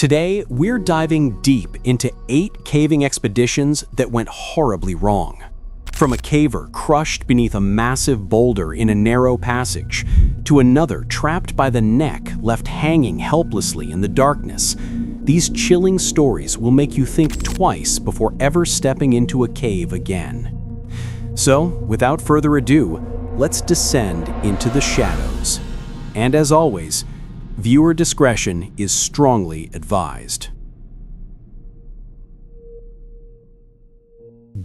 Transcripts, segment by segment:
Today, we're diving deep into 8 caving expeditions that went horribly wrong. From a caver crushed beneath a massive boulder in a narrow passage, to another trapped by the neck left hanging helplessly in the darkness, these chilling stories will make you think twice before ever stepping into a cave again. So, without further ado, let's descend into the shadows. And as always, viewer discretion is strongly advised.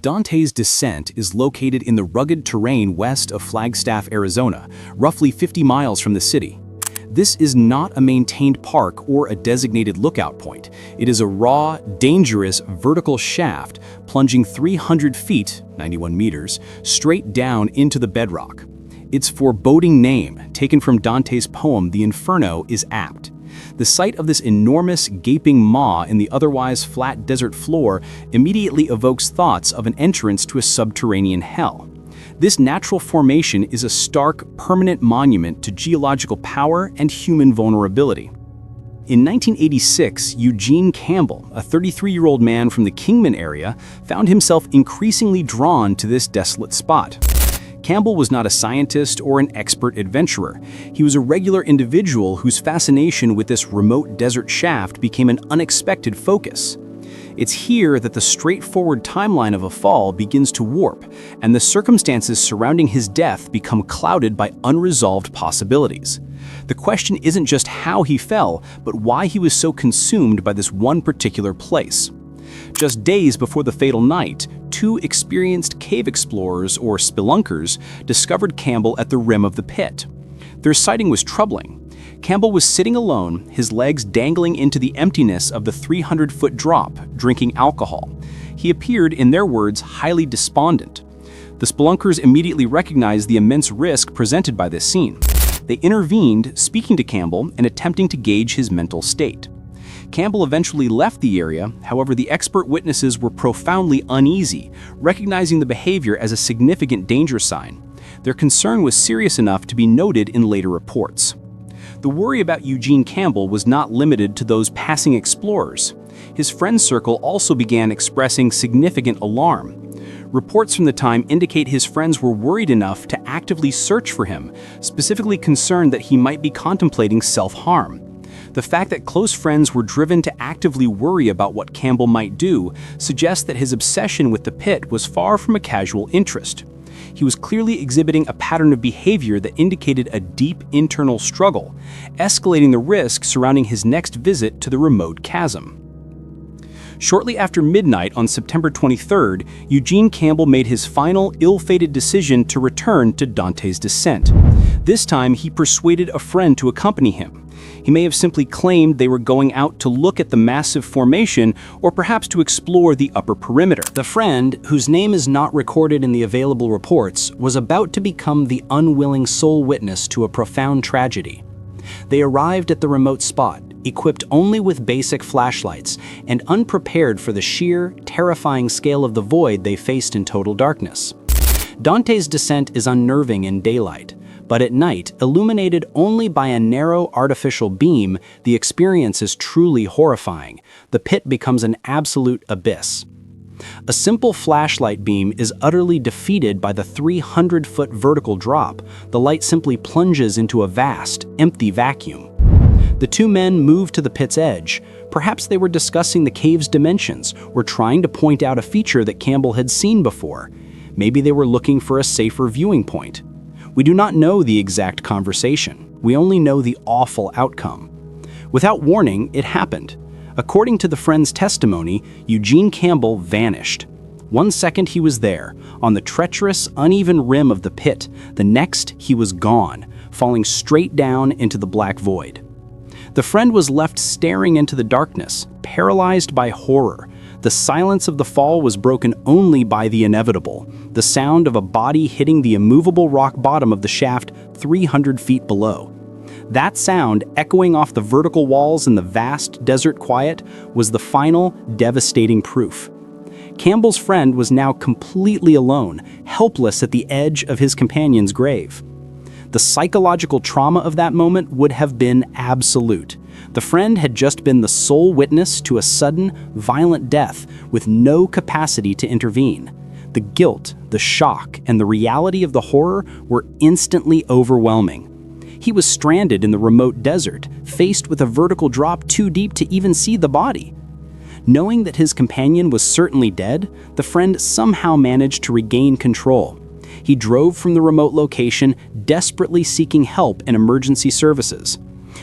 Dante's descent is located in the rugged terrain west of Flagstaff, Arizona, roughly 50 miles from the city. This is not a maintained park or a designated lookout point. It is a raw, dangerous vertical shaft plunging 300 feet, 91 meters, straight down into the bedrock. Its foreboding name, taken from Dante's poem The Inferno, is apt. The sight of this enormous, gaping maw in the otherwise flat desert floor immediately evokes thoughts of an entrance to a subterranean hell. This natural formation is a stark, permanent monument to geological power and human vulnerability. In 1986, Eugene Campbell, a 33-year-old man from the Kingman area, found himself increasingly drawn to this desolate spot. Campbell was not a scientist or an expert adventurer. He was a regular individual whose fascination with this remote desert shaft became an unexpected focus. It's here that the straightforward timeline of a fall begins to warp, and the circumstances surrounding his death become clouded by unresolved possibilities. The question isn't just how he fell, but why he was so consumed by this one particular place. Just days before the fatal night, 2 experienced cave explorers, or spelunkers, discovered Campbell at the rim of the pit. Their sighting was troubling. Campbell was sitting alone, his legs dangling into the emptiness of the 300-foot drop, drinking alcohol. He appeared, in their words, highly despondent. The spelunkers immediately recognized the immense risk presented by this scene. They intervened, speaking to Campbell and attempting to gauge his mental state. Campbell eventually left the area. However, the expert witnesses were profoundly uneasy, recognizing the behavior as a significant danger sign. Their concern was serious enough to be noted in later reports. The worry about Eugene Campbell was not limited to those passing explorers. His friend circle also began expressing significant alarm. Reports from the time indicate his friends were worried enough to actively search for him, specifically concerned that he might be contemplating self-harm. The fact that close friends were driven to actively worry about what Campbell might do suggests that his obsession with the pit was far from a casual interest. He was clearly exhibiting a pattern of behavior that indicated a deep internal struggle, escalating the risk surrounding his next visit to the remote chasm. Shortly after midnight on September 23rd, Eugene Campbell made his final, ill-fated decision to return to Dante's descent. This time, he persuaded a friend to accompany him. He may have simply claimed they were going out to look at the massive formation or perhaps to explore the upper perimeter. The friend, whose name is not recorded in the available reports, was about to become the unwilling sole witness to a profound tragedy. They arrived at the remote spot, equipped only with basic flashlights and unprepared for the sheer, terrifying scale of the void they faced in total darkness. Dante's descent is unnerving in daylight, but at night, illuminated only by a narrow artificial beam, the experience is truly horrifying. The pit becomes an absolute abyss. A simple flashlight beam is utterly defeated by the 300-foot vertical drop. The light simply plunges into a vast, empty vacuum. The 2 men moved to the pit's edge. Perhaps they were discussing the cave's dimensions or trying to point out a feature that Campbell had seen before. Maybe they were looking for a safer viewing point. We do not know the exact conversation. We only know the awful outcome. Without warning, it happened. According to the friend's testimony, Eugene Campbell vanished. 1 second he was there, on the treacherous, uneven rim of the pit. The next, he was gone, falling straight down into the black void. The friend was left staring into the darkness, paralyzed by horror. The silence of the fall was broken only by the inevitable, the sound of a body hitting the immovable rock bottom of the shaft 300 feet below. That sound, echoing off the vertical walls in the vast desert quiet, was the final, devastating proof. Campbell's friend was now completely alone, helpless at the edge of his companion's grave. The psychological trauma of that moment would have been absolute. The friend had just been the sole witness to a sudden, violent death with no capacity to intervene. The guilt, the shock, and the reality of the horror were instantly overwhelming. He was stranded in the remote desert, faced with a vertical drop too deep to even see the body. Knowing that his companion was certainly dead, the friend somehow managed to regain control. He drove from the remote location, desperately seeking help and emergency services.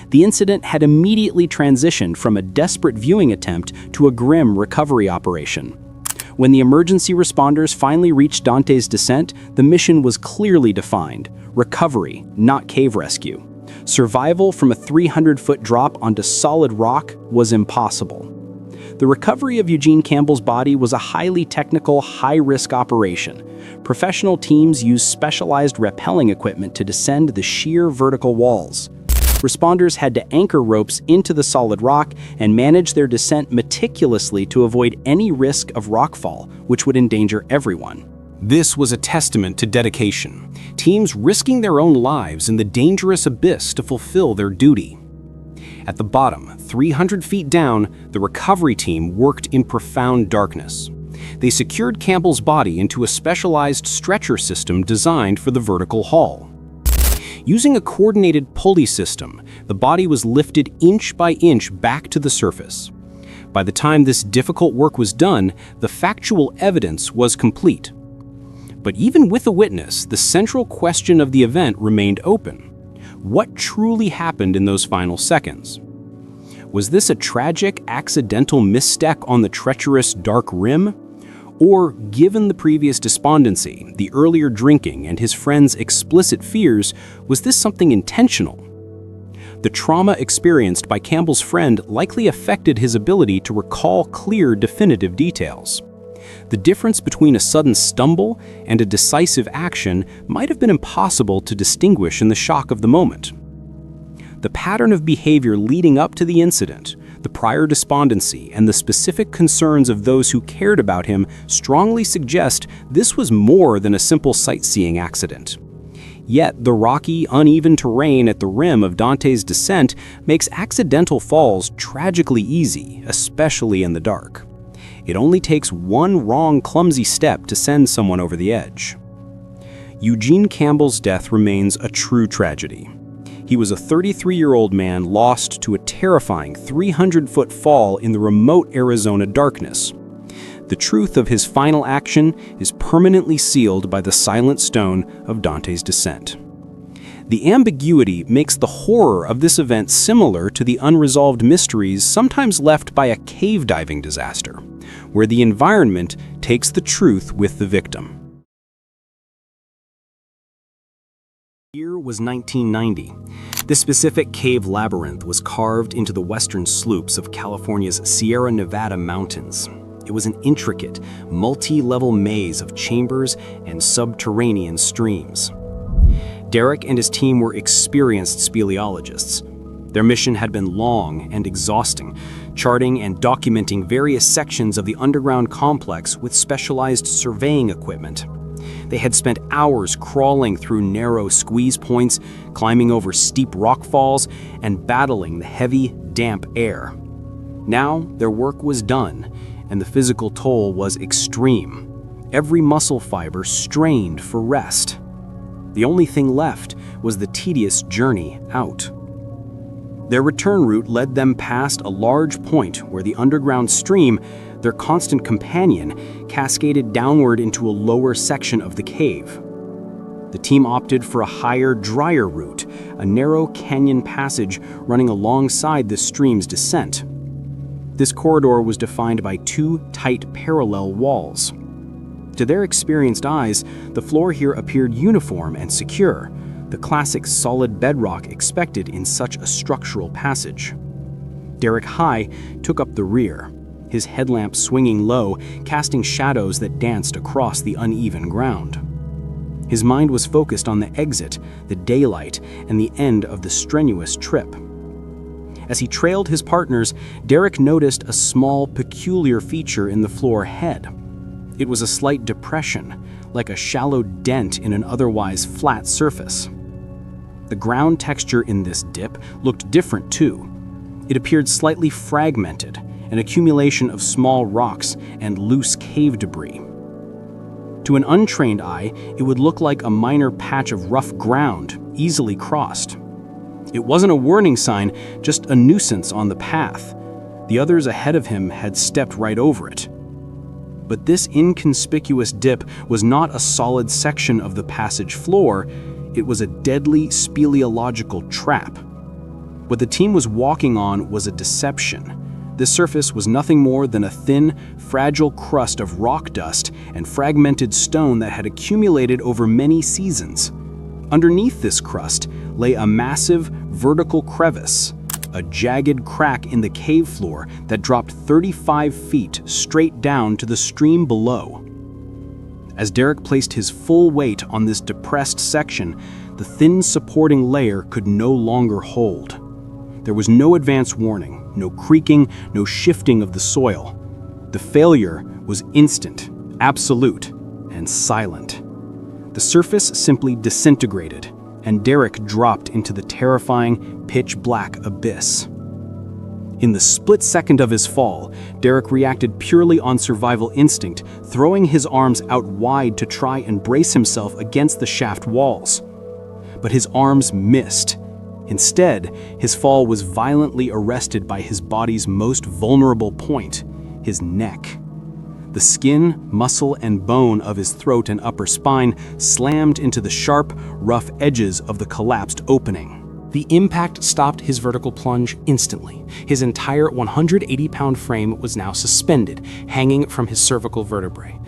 The incident had immediately transitioned from a desperate viewing attempt to a grim recovery operation. When the emergency responders finally reached Dante's descent, the mission was clearly defined: recovery, not cave rescue. Survival from a 300-foot drop onto solid rock was impossible. The recovery of Eugene Campbell's body was a highly technical, high-risk operation. Professional teams used specialized rappelling equipment to descend the sheer vertical walls. Responders had to anchor ropes into the solid rock and manage their descent meticulously to avoid any risk of rockfall, which would endanger everyone. This was a testament to dedication, teams risking their own lives in the dangerous abyss to fulfill their duty. At the bottom, 300 feet down, the recovery team worked in profound darkness. They secured Campbell's body into a specialized stretcher system designed for the vertical haul. Using a coordinated pulley system, the body was lifted inch by inch back to the surface. By the time this difficult work was done, the factual evidence was complete. But even with a witness, the central question of the event remained open. What truly happened in those final seconds? Was this a tragic, accidental misstep on the treacherous dark rim? Or, given the previous despondency, the earlier drinking, and his friend's explicit fears, was this something intentional? The trauma experienced by Campbell's friend likely affected his ability to recall clear, definitive details. The difference between a sudden stumble and a decisive action might have been impossible to distinguish in the shock of the moment. The pattern of behavior leading up to the incident, the prior despondency, and the specific concerns of those who cared about him strongly suggest this was more than a simple sightseeing accident. Yet, the rocky, uneven terrain at the rim of Dante's descent makes accidental falls tragically easy, especially in the dark. It only takes one wrong, clumsy step to send someone over the edge. Eugene Campbell's death remains a true tragedy. He was a 33-year-old man lost to a terrifying 300-foot fall in the remote Arizona darkness. The truth of his final action is permanently sealed by the silent stone of Dante's descent. The ambiguity makes the horror of this event similar to the unresolved mysteries sometimes left by a cave diving disaster, where the environment takes the truth with the victim. The year was 1990. This specific cave labyrinth was carved into the western slopes of California's Sierra Nevada mountains. It was an intricate, multi-level maze of chambers and subterranean streams. Derek and his team were experienced speleologists. Their mission had been long and exhausting, charting and documenting various sections of the underground complex with specialized surveying equipment. They had spent hours crawling through narrow squeeze points, climbing over steep rock falls, and battling the heavy, damp air. Now, their work was done, and the physical toll was extreme. Every muscle fiber strained for rest. The only thing left was the tedious journey out. Their return route led them past a large point where the underground stream, their constant companion, cascaded downward into a lower section of the cave. The team opted for a higher, drier route, a narrow canyon passage running alongside the stream's descent. This corridor was defined by two tight parallel walls. To their experienced eyes, the floor here appeared uniform and secure, the classic solid bedrock expected in such a structural passage. Derek High took up the rear, his headlamp swinging low, casting shadows that danced across the uneven ground. His mind was focused on the exit, the daylight, and the end of the strenuous trip. As he trailed his partners, Derek noticed a small, peculiar feature in the floor head. It was a slight depression, like a shallow dent in an otherwise flat surface. The ground texture in this dip looked different too. It appeared slightly fragmented, an accumulation of small rocks and loose cave debris. To an untrained eye, it would look like a minor patch of rough ground, easily crossed. It wasn't a warning sign, just a nuisance on the path. The others ahead of him had stepped right over it. But this inconspicuous dip was not a solid section of the passage floor, it was a deadly speleological trap. What the team was walking on was a deception. This surface was nothing more than a thin, fragile crust of rock dust and fragmented stone that had accumulated over many seasons. Underneath this crust lay a massive, vertical crevice, a jagged crack in the cave floor that dropped 35 feet straight down to the stream below. As Derek placed his full weight on this depressed section, the thin supporting layer could no longer hold. There was no advance warning, no creaking, no shifting of the soil. The failure was instant, absolute, and silent. The surface simply disintegrated, and Derek dropped into the terrifying, pitch-black abyss. In the split second of his fall, Derek reacted purely on survival instinct, throwing his arms out wide to try and brace himself against the shaft walls. But his arms missed. Instead, his fall was violently arrested by his body's most vulnerable point, his neck. The skin, muscle, and bone of his throat and upper spine slammed into the sharp, rough edges of the collapsed opening. The impact stopped his vertical plunge instantly. His entire 180-pound frame was now suspended, hanging from his cervical vertebrae.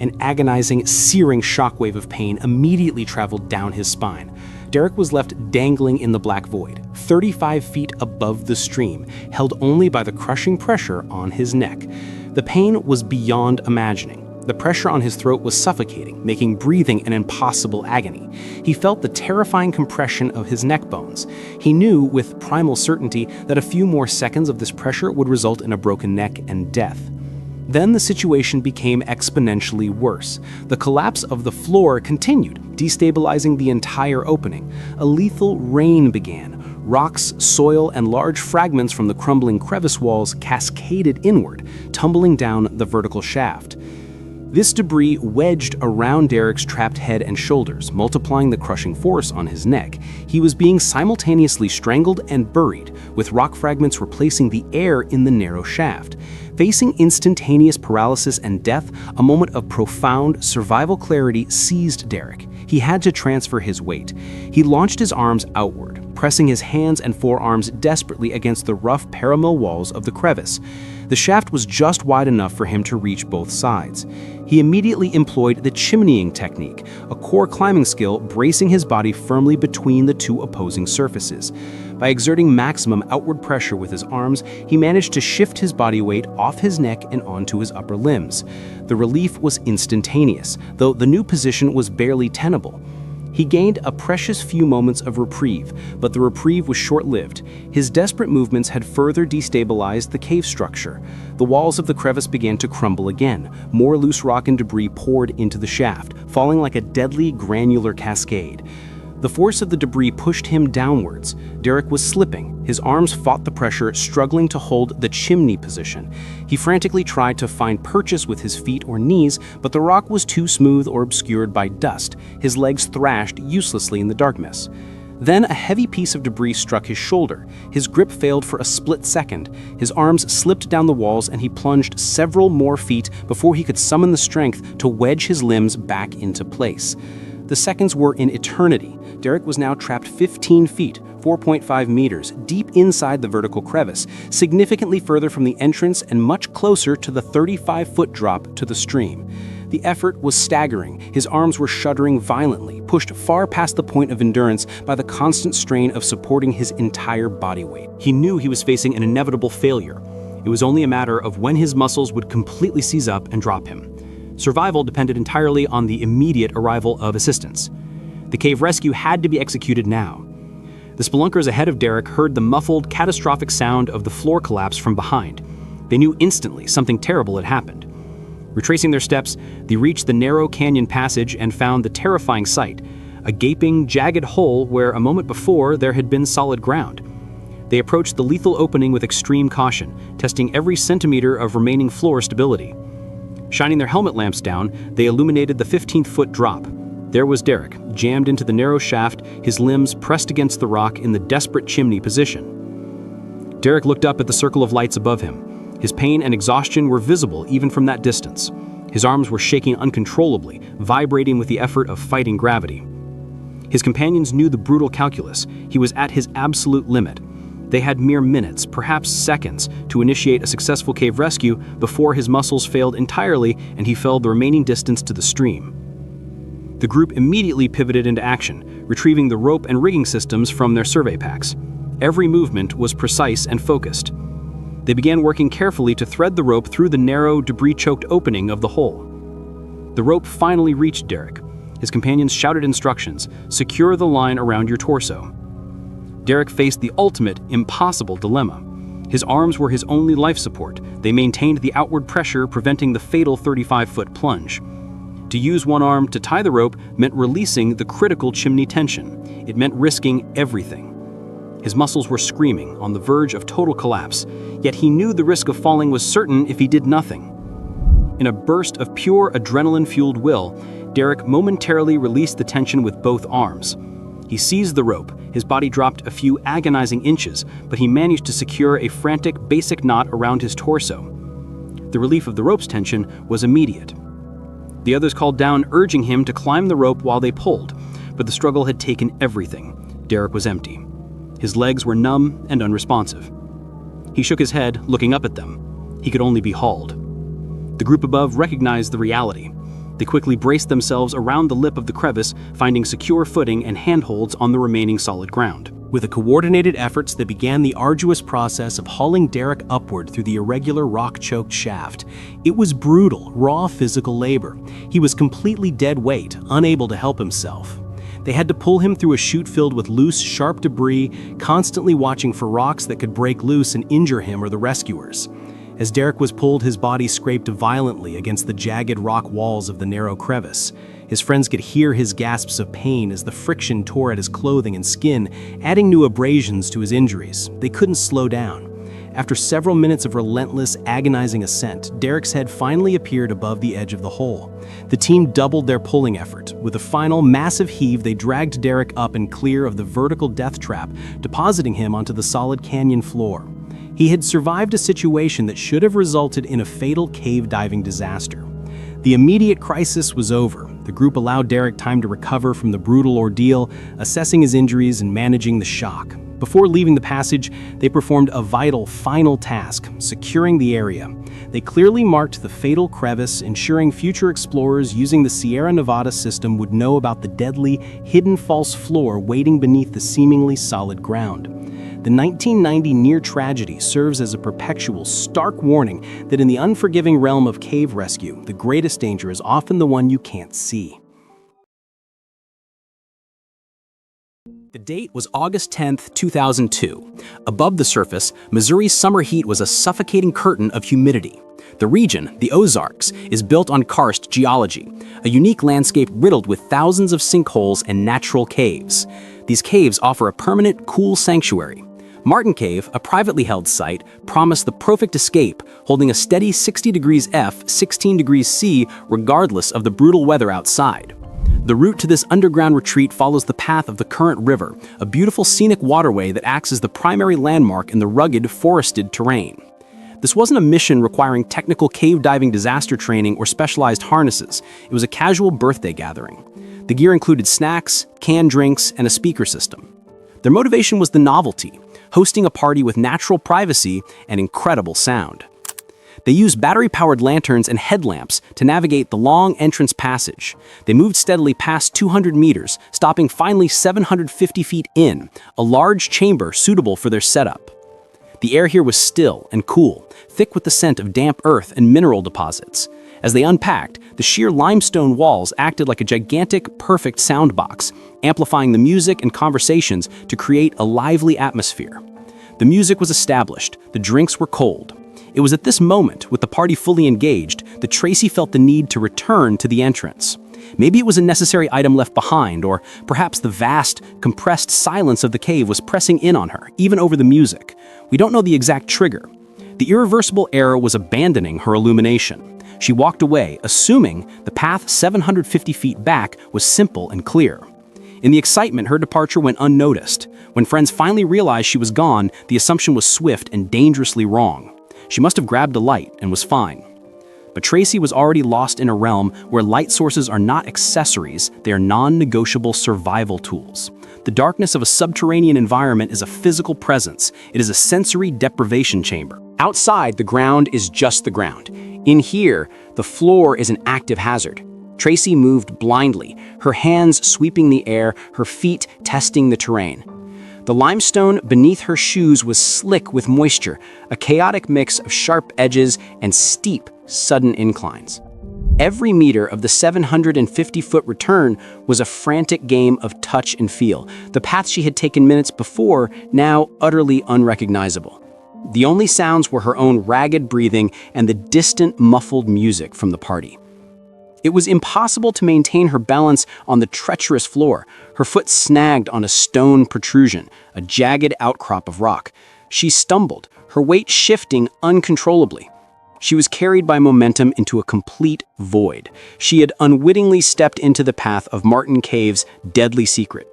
An agonizing, searing shockwave of pain immediately traveled down his spine. Derek was left dangling in the black void, 35 feet above the stream, held only by the crushing pressure on his neck. The pain was beyond imagining. The pressure on his throat was suffocating, making breathing an impossible agony. He felt the terrifying compression of his neck bones. He knew with primal certainty that a few more seconds of this pressure would result in a broken neck and death. Then the situation became exponentially worse. The collapse of the floor continued, destabilizing the entire opening. A lethal rain began. Rocks, soil, and large fragments from the crumbling crevice walls cascaded inward, tumbling down the vertical shaft. This debris wedged around Derek's trapped head and shoulders, multiplying the crushing force on his neck. He was being simultaneously strangled and buried, with rock fragments replacing the air in the narrow shaft. Facing instantaneous paralysis and death, a moment of profound survival clarity seized Derek. He had to transfer his weight. He launched his arms outward, pressing his hands and forearms desperately against the rough parallel walls of the crevice. The shaft was just wide enough for him to reach both sides. He immediately employed the chimneying technique, a core climbing skill bracing his body firmly between the two opposing surfaces. By exerting maximum outward pressure with his arms, he managed to shift his body weight off his neck and onto his upper limbs. The relief was instantaneous, though the new position was barely tenable. He gained a precious few moments of reprieve, but the reprieve was short-lived. His desperate movements had further destabilized the cave structure. The walls of the crevice began to crumble again. More loose rock and debris poured into the shaft, falling like a deadly granular cascade. The force of the debris pushed him downwards. Derek was slipping. His arms fought the pressure, struggling to hold the chimney position. He frantically tried to find purchase with his feet or knees, but the rock was too smooth or obscured by dust. His legs thrashed uselessly in the darkness. Then a heavy piece of debris struck his shoulder. His grip failed for a split second. His arms slipped down the walls and he plunged several more feet before he could summon the strength to wedge his limbs back into place. The seconds were an eternity. Derek was now trapped 15 feet, 4.5 meters, deep inside the vertical crevice, significantly further from the entrance and much closer to the 35-foot drop to the stream. The effort was staggering. His arms were shuddering violently, pushed far past the point of endurance by the constant strain of supporting his entire body weight. He knew he was facing an inevitable failure. It was only a matter of when his muscles would completely seize up and drop him. Survival depended entirely on the immediate arrival of assistance. The cave rescue had to be executed now. The spelunkers ahead of Derek heard the muffled, catastrophic sound of the floor collapse from behind. They knew instantly something terrible had happened. Retracing their steps, they reached the narrow canyon passage and found the terrifying sight, a gaping, jagged hole where a moment before there had been solid ground. They approached the lethal opening with extreme caution, testing every centimeter of remaining floor stability. Shining their helmet lamps down, they illuminated the 15-foot drop. There was Derek, jammed into the narrow shaft, his limbs pressed against the rock in the desperate chimney position. Derek looked up at the circle of lights above him. His pain and exhaustion were visible even from that distance. His arms were shaking uncontrollably, vibrating with the effort of fighting gravity. His companions knew the brutal calculus. He was at his absolute limit. They had mere minutes, perhaps seconds, to initiate a successful cave rescue before his muscles failed entirely and he fell the remaining distance to the stream. The group immediately pivoted into action, retrieving the rope and rigging systems from their survey packs. Every movement was precise and focused. They began working carefully to thread the rope through the narrow, debris-choked opening of the hole. The rope finally reached Derek. His companions shouted instructions: "Secure the line around your torso." Derek faced the ultimate, impossible dilemma. His arms were his only life support. They maintained the outward pressure, preventing the fatal 35-foot plunge. To use one arm to tie the rope meant releasing the critical chimney tension. It meant risking everything. His muscles were screaming, on the verge of total collapse, yet he knew the risk of falling was certain if he did nothing. In a burst of pure adrenaline-fueled will, Derek momentarily released the tension with both arms. He seized the rope. His body dropped a few agonizing inches, but he managed to secure a frantic, basic knot around his torso. The relief of the rope's tension was immediate. The others called down, urging him to climb the rope while they pulled, but the struggle had taken everything. Derek was empty. His legs were numb and unresponsive. He shook his head, looking up at them. He could only be hauled. The group above recognized the reality. They quickly braced themselves around the lip of the crevice, finding secure footing and handholds on the remaining solid ground. With a coordinated efforts, they began the arduous process of hauling Derek upward through the irregular rock-choked shaft. It was brutal, raw physical labor. He was completely dead weight, unable to help himself. They had to pull him through a chute filled with loose, sharp debris, constantly watching for rocks that could break loose and injure him or the rescuers. As Derek was pulled, his body scraped violently against the jagged rock walls of the narrow crevice. His friends could hear his gasps of pain as the friction tore at his clothing and skin, adding new abrasions to his injuries. They couldn't slow down. After several minutes of relentless, agonizing ascent, Derek's head finally appeared above the edge of the hole. The team doubled their pulling effort. With a final, massive heave, they dragged Derek up and clear of the vertical death trap, depositing him onto the solid canyon floor. He had survived a situation that should have resulted in a fatal cave diving disaster. The immediate crisis was over. The group allowed Derek time to recover from the brutal ordeal, assessing his injuries and managing the shock. Before leaving the passage, they performed a vital final task, securing the area. They clearly marked the fatal crevice, ensuring future explorers using the Sierra Nevada system would know about the deadly, hidden false floor waiting beneath the seemingly solid ground. The 1990 near tragedy serves as a perpetual, stark warning that in the unforgiving realm of cave rescue, the greatest danger is often the one you can't see. The date was August 10, 2002. Above the surface, Missouri's summer heat was a suffocating curtain of humidity. The region, the Ozarks, is built on karst geology, a unique landscape riddled with thousands of sinkholes and natural caves. These caves offer a permanent, cool sanctuary. Martin Cave, a privately held site, promised the perfect escape, holding a steady 60 degrees F, 16 degrees C, regardless of the brutal weather outside. The route to this underground retreat follows the path of the Current River, a beautiful scenic waterway that acts as the primary landmark in the rugged, forested terrain. This wasn't a mission requiring technical cave diving disaster training or specialized harnesses. It was a casual birthday gathering. The gear included snacks, canned drinks, and a speaker system. Their motivation was the novelty, hosting a party with natural privacy and incredible sound. They used battery-powered lanterns and headlamps to navigate the long entrance passage. They moved steadily past 200 meters, stopping finally 750 feet in, a large chamber suitable for their setup. The air here was still and cool, thick with the scent of damp earth and mineral deposits. As they unpacked, the sheer limestone walls acted like a gigantic, perfect soundbox, amplifying the music and conversations to create a lively atmosphere. The music was established, the drinks were cold. It was at this moment, with the party fully engaged, that Tracy felt the need to return to the entrance. Maybe it was a necessary item left behind, or perhaps the vast, compressed silence of the cave was pressing in on her, even over the music. We don't know the exact trigger. The irreversible error was abandoning her illumination. She walked away, assuming the path 750 feet back was simple and clear. In the excitement, her departure went unnoticed. When friends finally realized she was gone, the assumption was swift and dangerously wrong. She must have grabbed a light and was fine. But Tracy was already lost in a realm where light sources are not accessories, they are non-negotiable survival tools. The darkness of a subterranean environment is a physical presence. It is a sensory deprivation chamber. Outside, the ground is just the ground. In here, the floor is an active hazard. Tracy moved blindly, her hands sweeping the air, her feet testing the terrain. The limestone beneath her shoes was slick with moisture, a chaotic mix of sharp edges and steep, sudden inclines. Every meter of the 750-foot return was a frantic game of touch and feel, the path she had taken minutes before now utterly unrecognizable. The only sounds were her own ragged breathing and the distant, muffled music from the party. It was impossible to maintain her balance on the treacherous floor. Her foot snagged on a stone protrusion, a jagged outcrop of rock. She stumbled, her weight shifting uncontrollably. She was carried by momentum into a complete void. She had unwittingly stepped into the path of Martin Cave's deadly secret.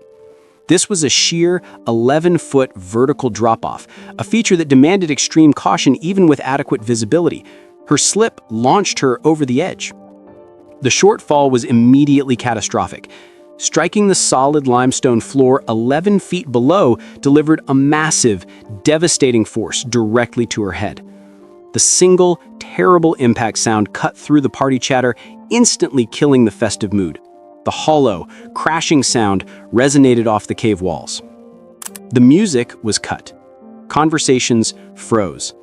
This was a sheer 11-foot vertical drop-off, a feature that demanded extreme caution even with adequate visibility. Her slip launched her over the edge. The short fall was immediately catastrophic. Striking the solid limestone floor 11 feet below delivered a massive, devastating force directly to her head. The single, terrible impact sound cut through the party chatter, instantly killing the festive mood. The hollow, crashing sound resonated off the cave walls. The music was cut. Conversations froze.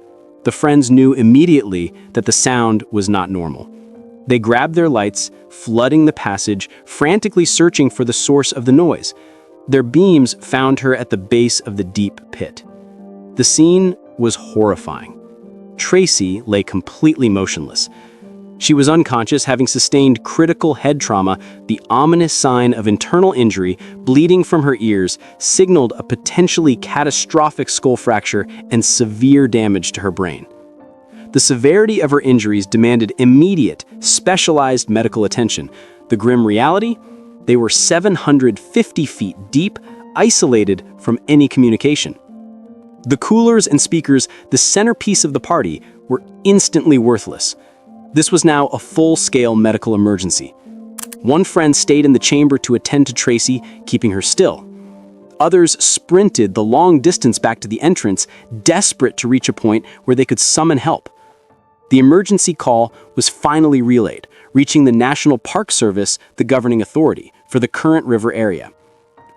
The friends knew immediately that the sound was not normal. They grabbed their lights, flooding the passage, frantically searching for the source of the noise. Their beams found her at the base of the deep pit. The scene was horrifying. Tracy lay completely motionless. She was unconscious, having sustained critical head trauma. The ominous sign of internal injury, bleeding from her ears, signaled a potentially catastrophic skull fracture and severe damage to her brain. The severity of her injuries demanded immediate, specialized medical attention. The grim reality? They were 750 feet deep, isolated from any communication. The coolers and speakers, the centerpiece of the party, were instantly worthless. This was now a full-scale medical emergency. One friend stayed in the chamber to attend to Tracy, keeping her still. Others sprinted the long distance back to the entrance, desperate to reach a point where they could summon help. The emergency call was finally relayed, reaching the National Park Service, the governing authority, for the Current River area.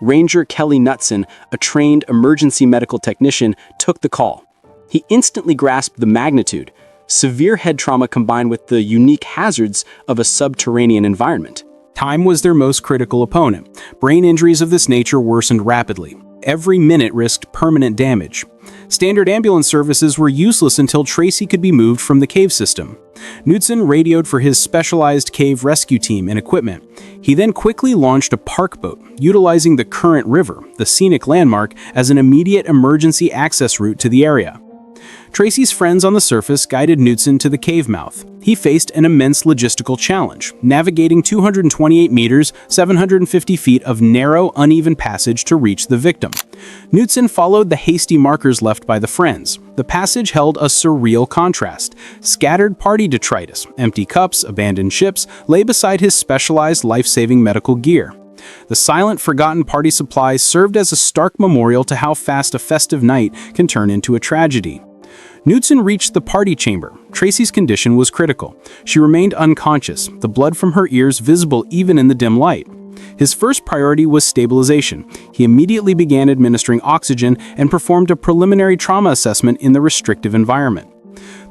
Ranger Kelly Knutson, a trained emergency medical technician, took the call. He instantly grasped the magnitude, severe head trauma combined with the unique hazards of a subterranean environment. Time was their most critical opponent. Brain injuries of this nature worsened rapidly. Every minute risked permanent damage. Standard ambulance services were useless until Tracy could be moved from the cave system. Knutson radioed for his specialized cave rescue team and equipment. He then quickly launched a park boat, utilizing the Current River, the scenic landmark, as an immediate emergency access route to the area. Tracy's friends on the surface guided Knutson to the cave mouth. He faced an immense logistical challenge, navigating 228 meters, 750 feet of narrow, uneven passage to reach the victim. Knutson followed the hasty markers left by the friends. The passage held a surreal contrast. Scattered party detritus, empty cups, abandoned ships lay beside his specialized life-saving medical gear. The silent, forgotten party supplies served as a stark memorial to how fast a festive night can turn into a tragedy. Knutson reached the party chamber. Tracy's condition was critical. She remained unconscious, the blood from her ears visible even in the dim light. His first priority was stabilization. He immediately began administering oxygen and performed a preliminary trauma assessment in the restrictive environment.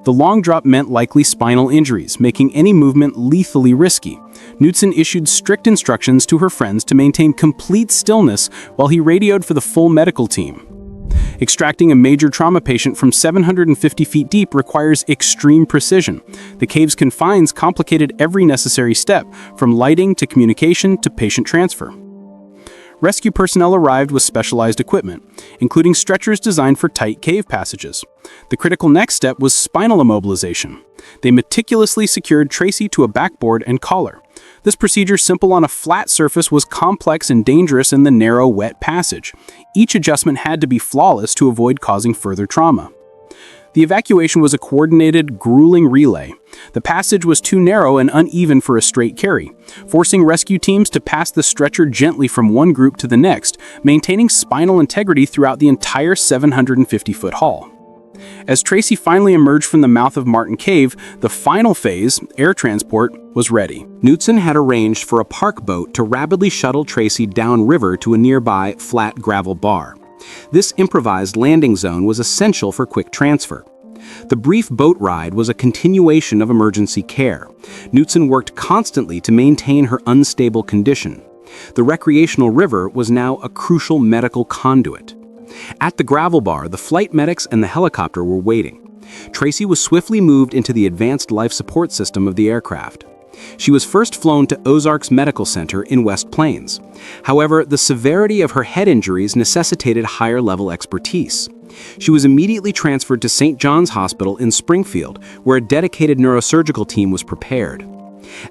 The long drop meant likely spinal injuries, making any movement lethally risky. Knutson issued strict instructions to her friends to maintain complete stillness while he radioed for the full medical team. Extracting a major trauma patient from 750 feet deep requires extreme precision. The cave's confines complicated every necessary step, from lighting to communication to patient transfer. Rescue personnel arrived with specialized equipment, including stretchers designed for tight cave passages. The critical next step was spinal immobilization. They meticulously secured Tracy to a backboard and collar. This procedure, simple on a flat surface, was complex and dangerous in the narrow, wet passage. Each adjustment had to be flawless to avoid causing further trauma. The evacuation was a coordinated, grueling relay. The passage was too narrow and uneven for a straight carry, forcing rescue teams to pass the stretcher gently from one group to the next, maintaining spinal integrity throughout the entire 750-foot haul. As Tracy finally emerged from the mouth of Martin Cave, the final phase, air transport, was ready. Knutson had arranged for a park boat to rapidly shuttle Tracy downriver to a nearby flat gravel bar. This improvised landing zone was essential for quick transfer. The brief boat ride was a continuation of emergency care. Knutson worked constantly to maintain her unstable condition. The recreational river was now a crucial medical conduit. At the gravel bar, the flight medics and the helicopter were waiting. Tracy was swiftly moved into the advanced life support system of the aircraft. She was first flown to Ozarks Medical Center in West Plains. However, the severity of her head injuries necessitated higher-level expertise. She was immediately transferred to St. John's Hospital in Springfield, where a dedicated neurosurgical team was prepared.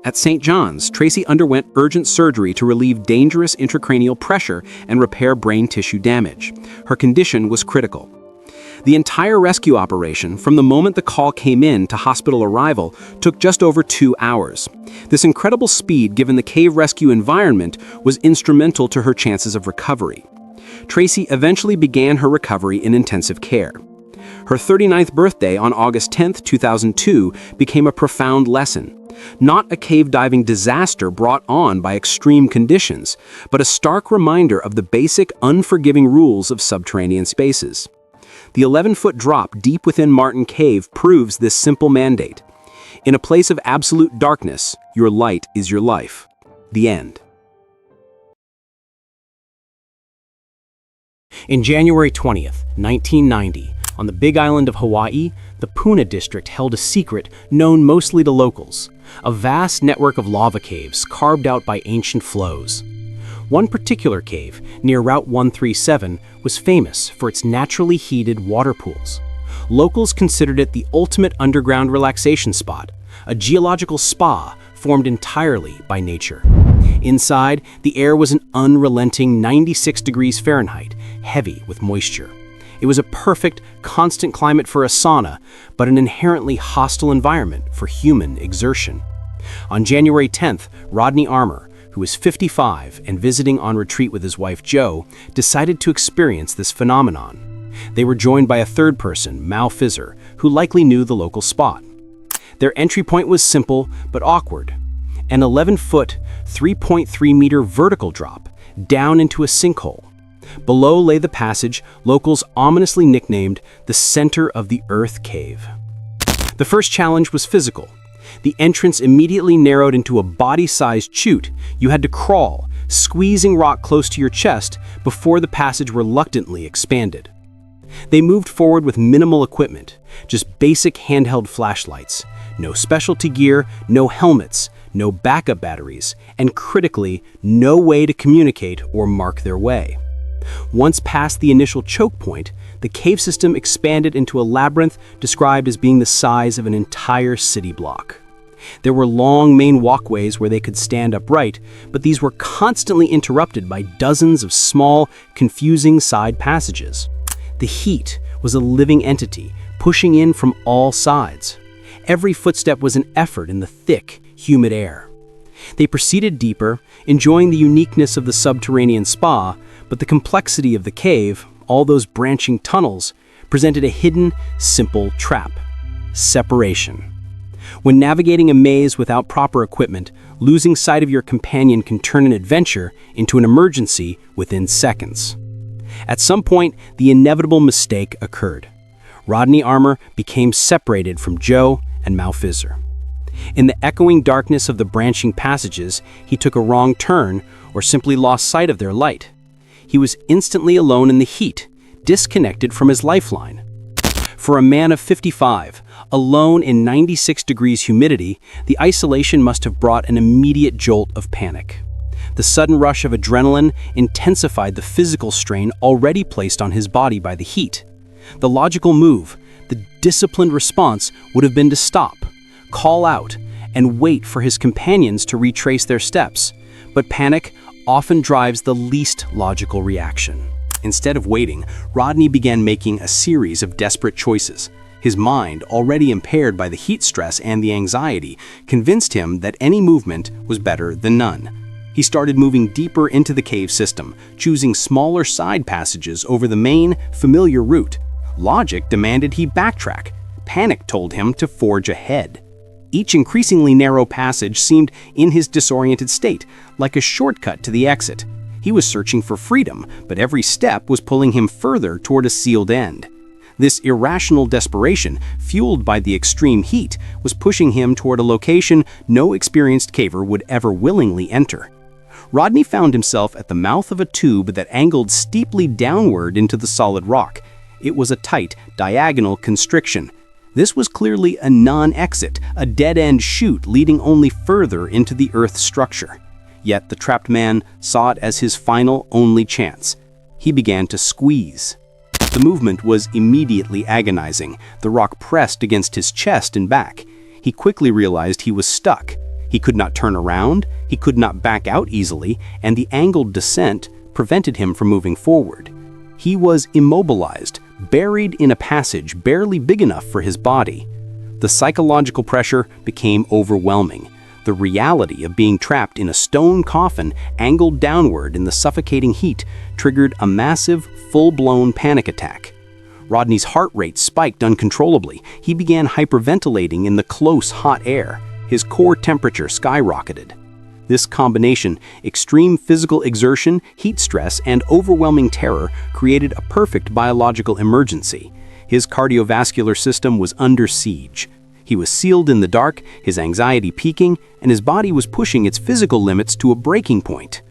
At St. John's, Tracy underwent urgent surgery to relieve dangerous intracranial pressure and repair brain tissue damage. Her condition was critical. The entire rescue operation, from the moment the call came in to hospital arrival, took just over 2 hours. This incredible speed, given the cave rescue environment, was instrumental to her chances of recovery. Tracy eventually began her recovery in intensive care. Her 39th birthday on August 10, 2002, became a profound lesson. Not a cave diving disaster brought on by extreme conditions, but a stark reminder of the basic, unforgiving rules of subterranean spaces. The 11-foot drop deep within Martin Cave proves this simple mandate. In a place of absolute darkness, your light is your life. The end. In January 20th, 1990, on the Big Island of Hawaii, the Puna district held a secret known mostly to locals, a vast network of lava caves carved out by ancient flows. One particular cave, near Route 137, was famous for its naturally heated water pools. Locals considered it the ultimate underground relaxation spot, a geological spa formed entirely by nature. Inside, the air was an unrelenting 96 degrees Fahrenheit, heavy with moisture. It was a perfect, constant climate for a sauna, but an inherently hostile environment for human exertion. On January 10th, Rodney Armour, who was 55 and visiting on retreat with his wife Jo, decided to experience this phenomenon. They were joined by a third person, Mal Fizzer, who likely knew the local spot. Their entry point was simple but awkward. An 11-foot, 3.3-meter vertical drop down into a sinkhole. Below lay the passage locals ominously nicknamed the Center of the Earth Cave. The first challenge was physical. The entrance immediately narrowed into a body-sized chute. You had to crawl, squeezing rock close to your chest before the passage reluctantly expanded. They moved forward with minimal equipment, just basic handheld flashlights, no specialty gear, no helmets, no backup batteries, and critically, no way to communicate or mark their way. Once past the initial choke point, the cave system expanded into a labyrinth described as being the size of an entire city block. There were long main walkways where they could stand upright, but these were constantly interrupted by dozens of small, confusing side passages. The heat was a living entity, pushing in from all sides. Every footstep was an effort in the thick, humid air. They proceeded deeper, enjoying the uniqueness of the subterranean spa, but the complexity of the cave, all those branching tunnels, presented a hidden, simple trap: separation. When navigating a maze without proper equipment, losing sight of your companion can turn an adventure into an emergency within seconds. At some point, the inevitable mistake occurred. Rodney Armour became separated from Jo and Mal Fizzer. In the echoing darkness of the branching passages, he took a wrong turn or simply lost sight of their light. He was instantly alone in the heat, disconnected from his lifeline. For a man of 55, alone in 96 degrees humidity, the isolation must have brought an immediate jolt of panic. The sudden rush of adrenaline intensified the physical strain already placed on his body by the heat. The logical move, the disciplined response, would have been to stop, call out, and wait for his companions to retrace their steps. But panic often drives the least logical reaction. Instead of waiting, Rodney began making a series of desperate choices. His mind, already impaired by the heat stress and the anxiety, convinced him that any movement was better than none. He started moving deeper into the cave system, choosing smaller side passages over the main, familiar route. Logic demanded he backtrack. Panic told him to forge ahead. Each increasingly narrow passage seemed, in his disoriented state, like a shortcut to the exit. He was searching for freedom, but every step was pulling him further toward a sealed end. This irrational desperation, fueled by the extreme heat, was pushing him toward a location no experienced caver would ever willingly enter. Rodney found himself at the mouth of a tube that angled steeply downward into the solid rock. It was a tight, diagonal constriction. This was clearly a non-exit, a dead-end chute leading only further into the Earth's structure. Yet the trapped man saw it as his final, only chance. He began to squeeze. The movement was immediately agonizing. The rock pressed against his chest and back. He quickly realized he was stuck. He could not turn around, he could not back out easily, and the angled descent prevented him from moving forward. He was immobilized, buried in a passage barely big enough for his body. The psychological pressure became overwhelming. The reality of being trapped in a stone coffin angled downward in the suffocating heat triggered a massive, full-blown panic attack. Rodney's heart rate spiked uncontrollably. He began hyperventilating in the close, hot air. His core temperature skyrocketed. This combination, extreme physical exertion, heat stress, and overwhelming terror, created a perfect biological emergency. His cardiovascular system was under siege. He was sealed in the dark, his anxiety peaking, and his body was pushing its physical limits to a breaking point.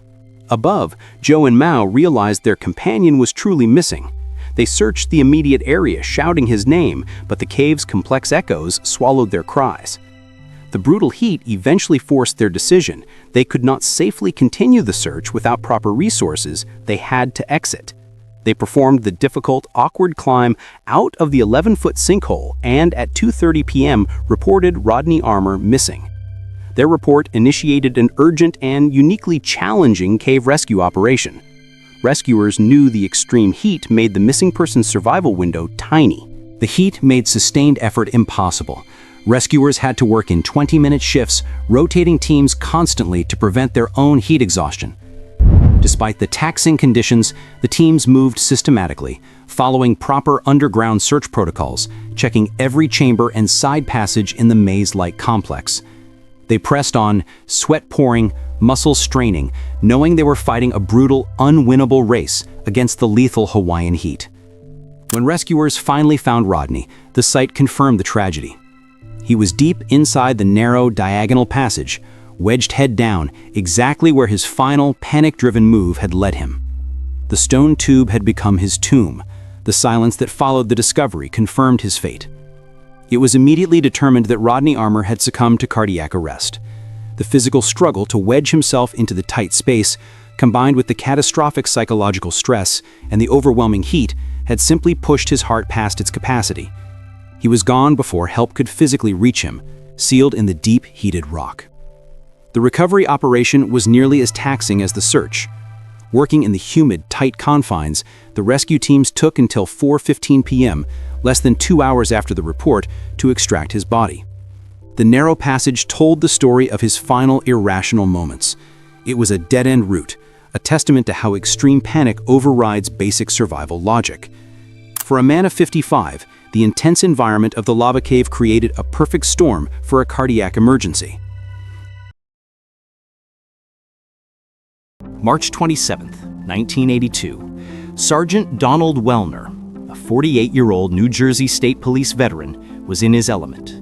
Above, Joe and Mao realized their companion was truly missing. They searched the immediate area, shouting his name, but the cave's complex echoes swallowed their cries. The brutal heat eventually forced their decision. They could not safely continue the search without proper resources. They had to exit. They performed the difficult, awkward climb out of the 11-foot sinkhole and at 2:30 p.m. reported Rodney Armour missing. Their report initiated an urgent and uniquely challenging cave rescue operation. Rescuers knew the extreme heat made the missing person's survival window tiny. The heat made sustained effort impossible. Rescuers had to work in 20-minute shifts, rotating teams constantly to prevent their own heat exhaustion. Despite the taxing conditions, the teams moved systematically, following proper underground search protocols, checking every chamber and side passage in the maze-like complex. They pressed on, sweat pouring, muscles straining, knowing they were fighting a brutal, unwinnable race against the lethal Hawaiian heat. When rescuers finally found Rodney, the sight confirmed the tragedy. He was deep inside the narrow, diagonal passage, wedged head down, exactly where his final, panic-driven move had led him. The stone tube had become his tomb. The silence that followed the discovery confirmed his fate. It was immediately determined that Rodney Armour had succumbed to cardiac arrest. The physical struggle to wedge himself into the tight space, combined with the catastrophic psychological stress and the overwhelming heat, had simply pushed his heart past its capacity. He was gone before help could physically reach him, sealed in the deep, heated rock. The recovery operation was nearly as taxing as the search. Working in the humid, tight confines, the rescue teams took until 4:15 p.m., less than 2 hours after the report, to extract his body. The narrow passage told the story of his final irrational moments. It was a dead-end route, a testament to how extreme panic overrides basic survival logic. For a man of 55, the intense environment of the lava cave created a perfect storm for a cardiac emergency. March 27, 1982. Sergeant Donald Wellner, a 48-year-old New Jersey State Police veteran, was in his element.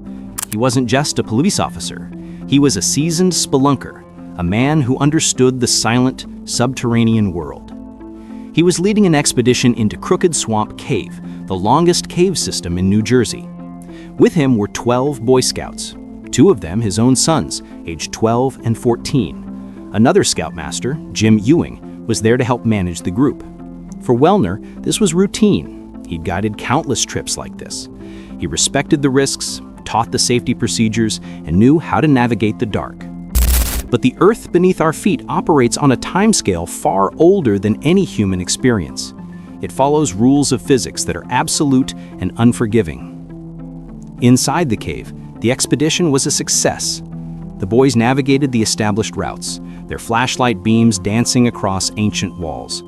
He wasn't just a police officer. He was a seasoned spelunker, a man who understood the silent, subterranean world. He was leading an expedition into Crooked Swamp Cave, the longest cave system in New Jersey. With him were 12 Boy Scouts, 2 of them his own sons, aged 12 and 14. Another scoutmaster, Jim Ewing, was there to help manage the group. For Wellner, this was routine. He'd guided countless trips like this. He respected the risks, taught the safety procedures, and knew how to navigate the dark. But the earth beneath our feet operates on a timescale far older than any human experience. It follows rules of physics that are absolute and unforgiving. Inside the cave, the expedition was a success. The boys navigated the established routes, their flashlight beams dancing across ancient walls.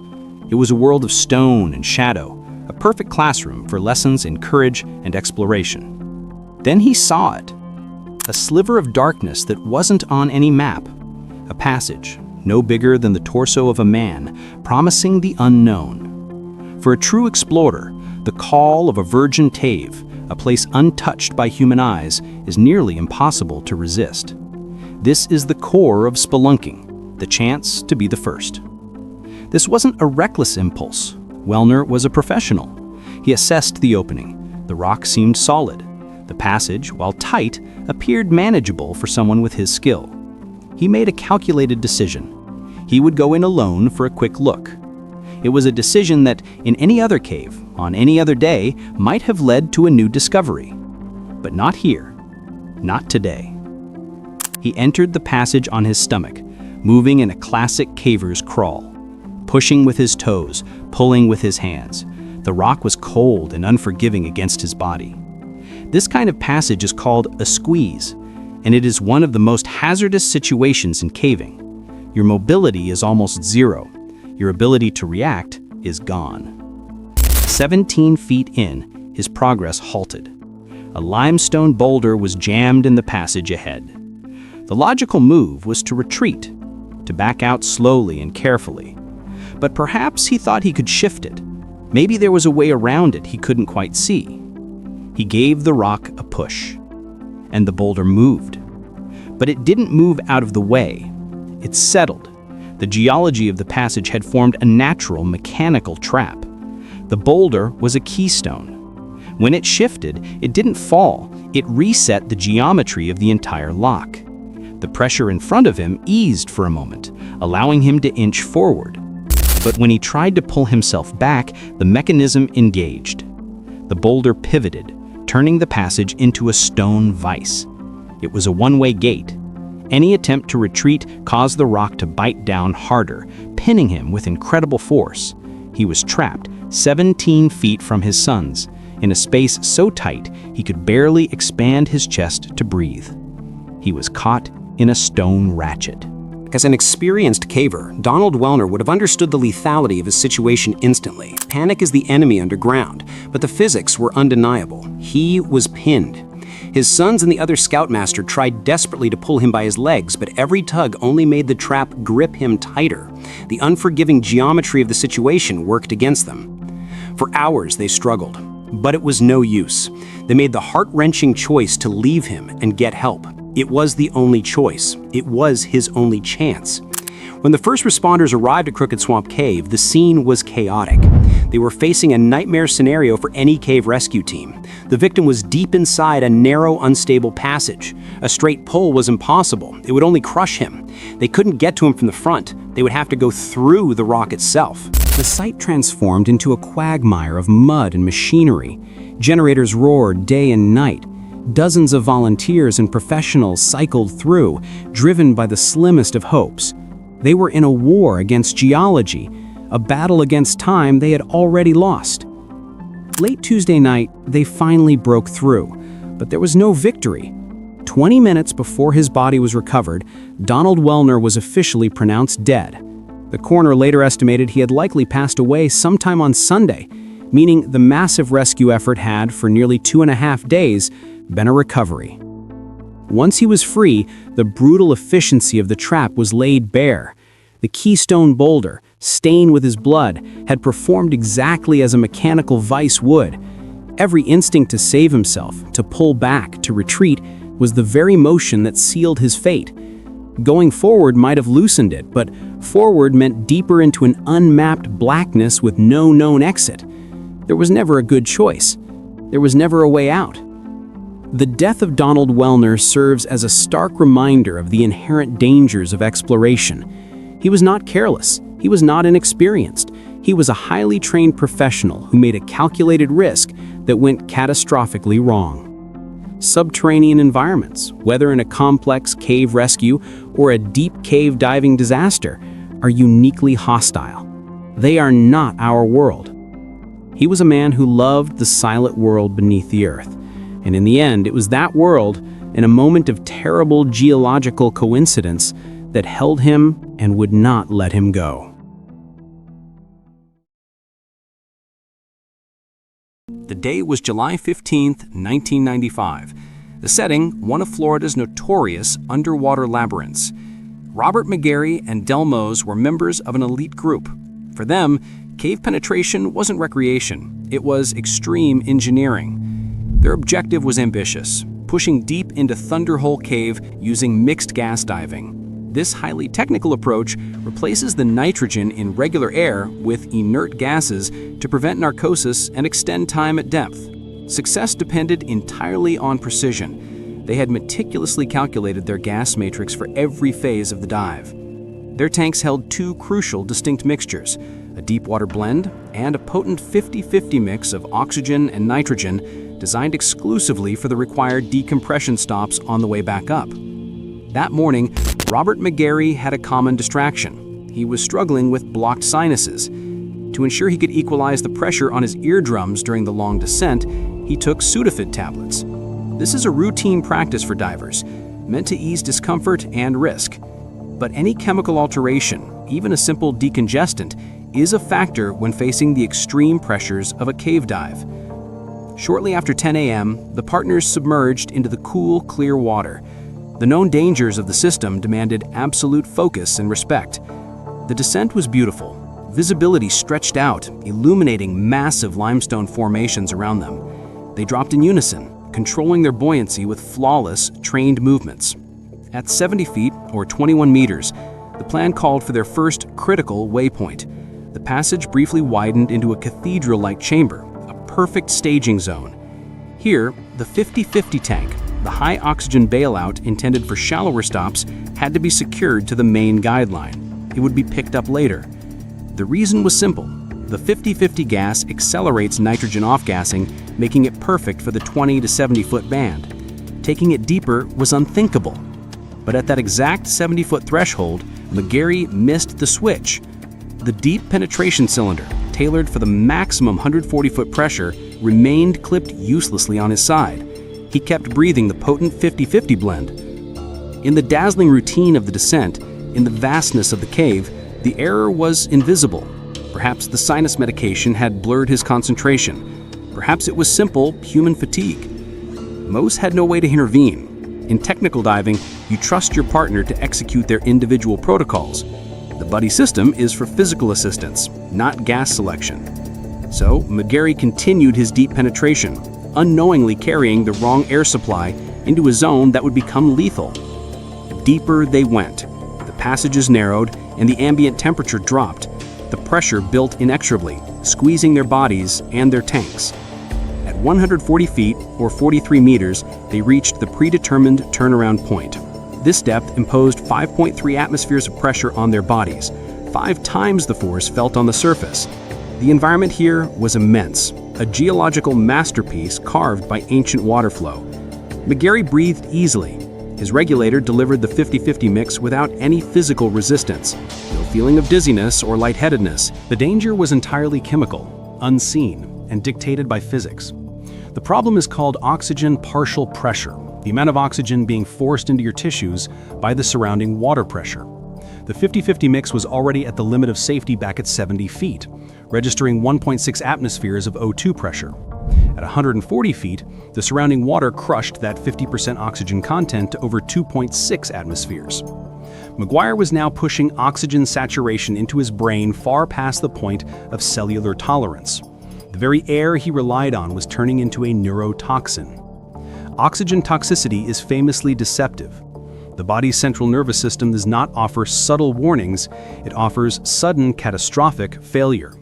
It was a world of stone and shadow, a perfect classroom for lessons in courage and exploration. Then he saw it. A sliver of darkness that wasn't on any map. A passage, no bigger than the torso of a man, promising the unknown. For a true explorer, the call of a virgin cave, a place untouched by human eyes, is nearly impossible to resist. This is the core of spelunking, the chance to be the first. This wasn't a reckless impulse. Wellner was a professional. He assessed the opening. The rock seemed solid. The passage, while tight, appeared manageable for someone with his skill. He made a calculated decision. He would go in alone for a quick look. It was a decision that, in any other cave, on any other day, might have led to a new discovery. But not here. Not today. He entered the passage on his stomach, moving in a classic caver's crawl. Pushing with his toes, pulling with his hands. The rock was cold and unforgiving against his body. This kind of passage is called a squeeze, and it is one of the most hazardous situations in caving. Your mobility is almost zero. Your ability to react is gone. 17 feet in, his progress halted. A limestone boulder was jammed in the passage ahead. The logical move was to retreat, to back out slowly and carefully. But perhaps he thought he could shift it. Maybe there was a way around it he couldn't quite see. He gave the rock a push, and the boulder moved. But it didn't move out of the way. It settled. The geology of the passage had formed a natural mechanical trap. The boulder was a keystone. When it shifted, it didn't fall. It reset the geometry of the entire lock. The pressure in front of him eased for a moment, allowing him to inch forward. But when he tried to pull himself back, the mechanism engaged. The boulder pivoted, turning the passage into a stone vise. It was a one-way gate. Any attempt to retreat caused the rock to bite down harder, pinning him with incredible force. He was trapped 17 feet from his sons, in a space so tight he could barely expand his chest to breathe. He was caught in a stone ratchet. As an experienced caver, Donald Wellner would have understood the lethality of his situation instantly. Panic is the enemy underground, but the physics were undeniable. He was pinned. His sons and the other scoutmaster tried desperately to pull him by his legs, but every tug only made the trap grip him tighter. The unforgiving geometry of the situation worked against them. For hours they struggled, but it was no use. They made the heart-wrenching choice to leave him and get help. It was the only choice. It was his only chance. When the first responders arrived at Crooked Swamp Cave, the scene was chaotic. They were facing a nightmare scenario for any cave rescue team. The victim was deep inside a narrow, unstable passage. A straight pull was impossible. It would only crush him. They couldn't get to him from the front. They would have to go through the rock itself. The site transformed into a quagmire of mud and machinery. Generators roared day and night. Dozens of volunteers and professionals cycled through, driven by the slimmest of hopes. They were in a war against geology, a battle against time they had already lost. Late Tuesday night, they finally broke through, but there was no victory. 20 minutes before his body was recovered, Donald Wellner was officially pronounced dead. The coroner later estimated he had likely passed away sometime on Sunday, meaning the massive rescue effort had, for nearly 2.5 days, been a recovery. Once he was free, the brutal efficiency of the trap was laid bare. The keystone boulder, stained with his blood, had performed exactly as a mechanical vise would. Every instinct to save himself, to pull back, to retreat, was the very motion that sealed his fate. Going forward might have loosened it, but forward meant deeper into an unmapped blackness with no known exit. There was never a good choice. There was never a way out. The death of Donald Wellner serves as a stark reminder of the inherent dangers of exploration. He was not careless. He was not inexperienced. He was a highly trained professional who made a calculated risk that went catastrophically wrong. Subterranean environments, whether in a complex cave rescue or a deep cave diving disaster, are uniquely hostile. They are not our world. He was a man who loved the silent world beneath the earth. And in the end, it was that world, in a moment of terrible geological coincidence, that held him and would not let him go. The day was July 15th, 1995. The setting, one of Florida's notorious underwater labyrinths. Robert McGarry and Del Mose were members of an elite group. For them, cave penetration wasn't recreation, it was extreme engineering. Their objective was ambitious, pushing deep into Thunderhole Cave using mixed gas diving. This highly technical approach replaces the nitrogen in regular air with inert gases to prevent narcosis and extend time at depth. Success depended entirely on precision. They had meticulously calculated their gas matrix for every phase of the dive. Their tanks held two crucial distinct mixtures, a deep water blend and a potent 50-50 mix of oxygen and nitrogen designed exclusively for the required decompression stops on the way back up. That morning, Robert McGarry had a common distraction. He was struggling with blocked sinuses. To ensure he could equalize the pressure on his eardrums during the long descent, he took Sudafed tablets. This is a routine practice for divers, meant to ease discomfort and risk. But any chemical alteration, even a simple decongestant, is a factor when facing the extreme pressures of a cave dive. Shortly after 10 a.m., the partners submerged into the cool, clear water. The known dangers of the system demanded absolute focus and respect. The descent was beautiful. Visibility stretched out, illuminating massive limestone formations around them. They dropped in unison, controlling their buoyancy with flawless, trained movements. At 70 feet, or 21 meters, the plan called for their first critical waypoint. The passage briefly widened into a cathedral-like chamber, a perfect staging zone. Here, the 50-50 tank, the high-oxygen bailout intended for shallower stops, had to be secured to the main guideline. It would be picked up later. The reason was simple. The 50-50 gas accelerates nitrogen off-gassing, making it perfect for the 20 to 70-foot band. Taking it deeper was unthinkable. But at that exact 70-foot threshold, McGarry missed the switch. The deep penetration cylinder, tailored for the maximum 140-foot pressure, remained clipped uselessly on his side. He kept breathing the potent 50-50 blend. In the dazzling routine of the descent, in the vastness of the cave, the error was invisible. Perhaps the sinus medication had blurred his concentration. Perhaps it was simple human fatigue. Mose had no way to intervene. In technical diving, you trust your partner to execute their individual protocols. The buddy system is for physical assistance, not gas selection. So, McGarry continued his deep penetration, unknowingly carrying the wrong air supply into a zone that would become lethal. Deeper they went. The passages narrowed, and the ambient temperature dropped. The pressure built inexorably, squeezing their bodies and their tanks. At 140 feet, or 43 meters, they reached the predetermined turnaround point. This depth imposed 5.3 atmospheres of pressure on their bodies, 5 times the force felt on the surface. The environment here was immense, a geological masterpiece carved by ancient water flow. McGarry breathed easily. His regulator delivered the 50-50 mix without any physical resistance, no feeling of dizziness or lightheadedness. The danger was entirely chemical, unseen, and dictated by physics. The problem is called oxygen partial pressure, the amount of oxygen being forced into your tissues by the surrounding water pressure. The 50-50 mix was already at the limit of safety back at 70 feet, registering 1.6 atmospheres of O2 pressure. At 140 feet, the surrounding water crushed that 50% oxygen content to over 2.6 atmospheres. McGuire was now pushing oxygen saturation into his brain far past the point of cellular tolerance. The very air he relied on was turning into a neurotoxin. Oxygen toxicity is famously deceptive. The body's central nervous system does not offer subtle warnings, it offers sudden catastrophic failure.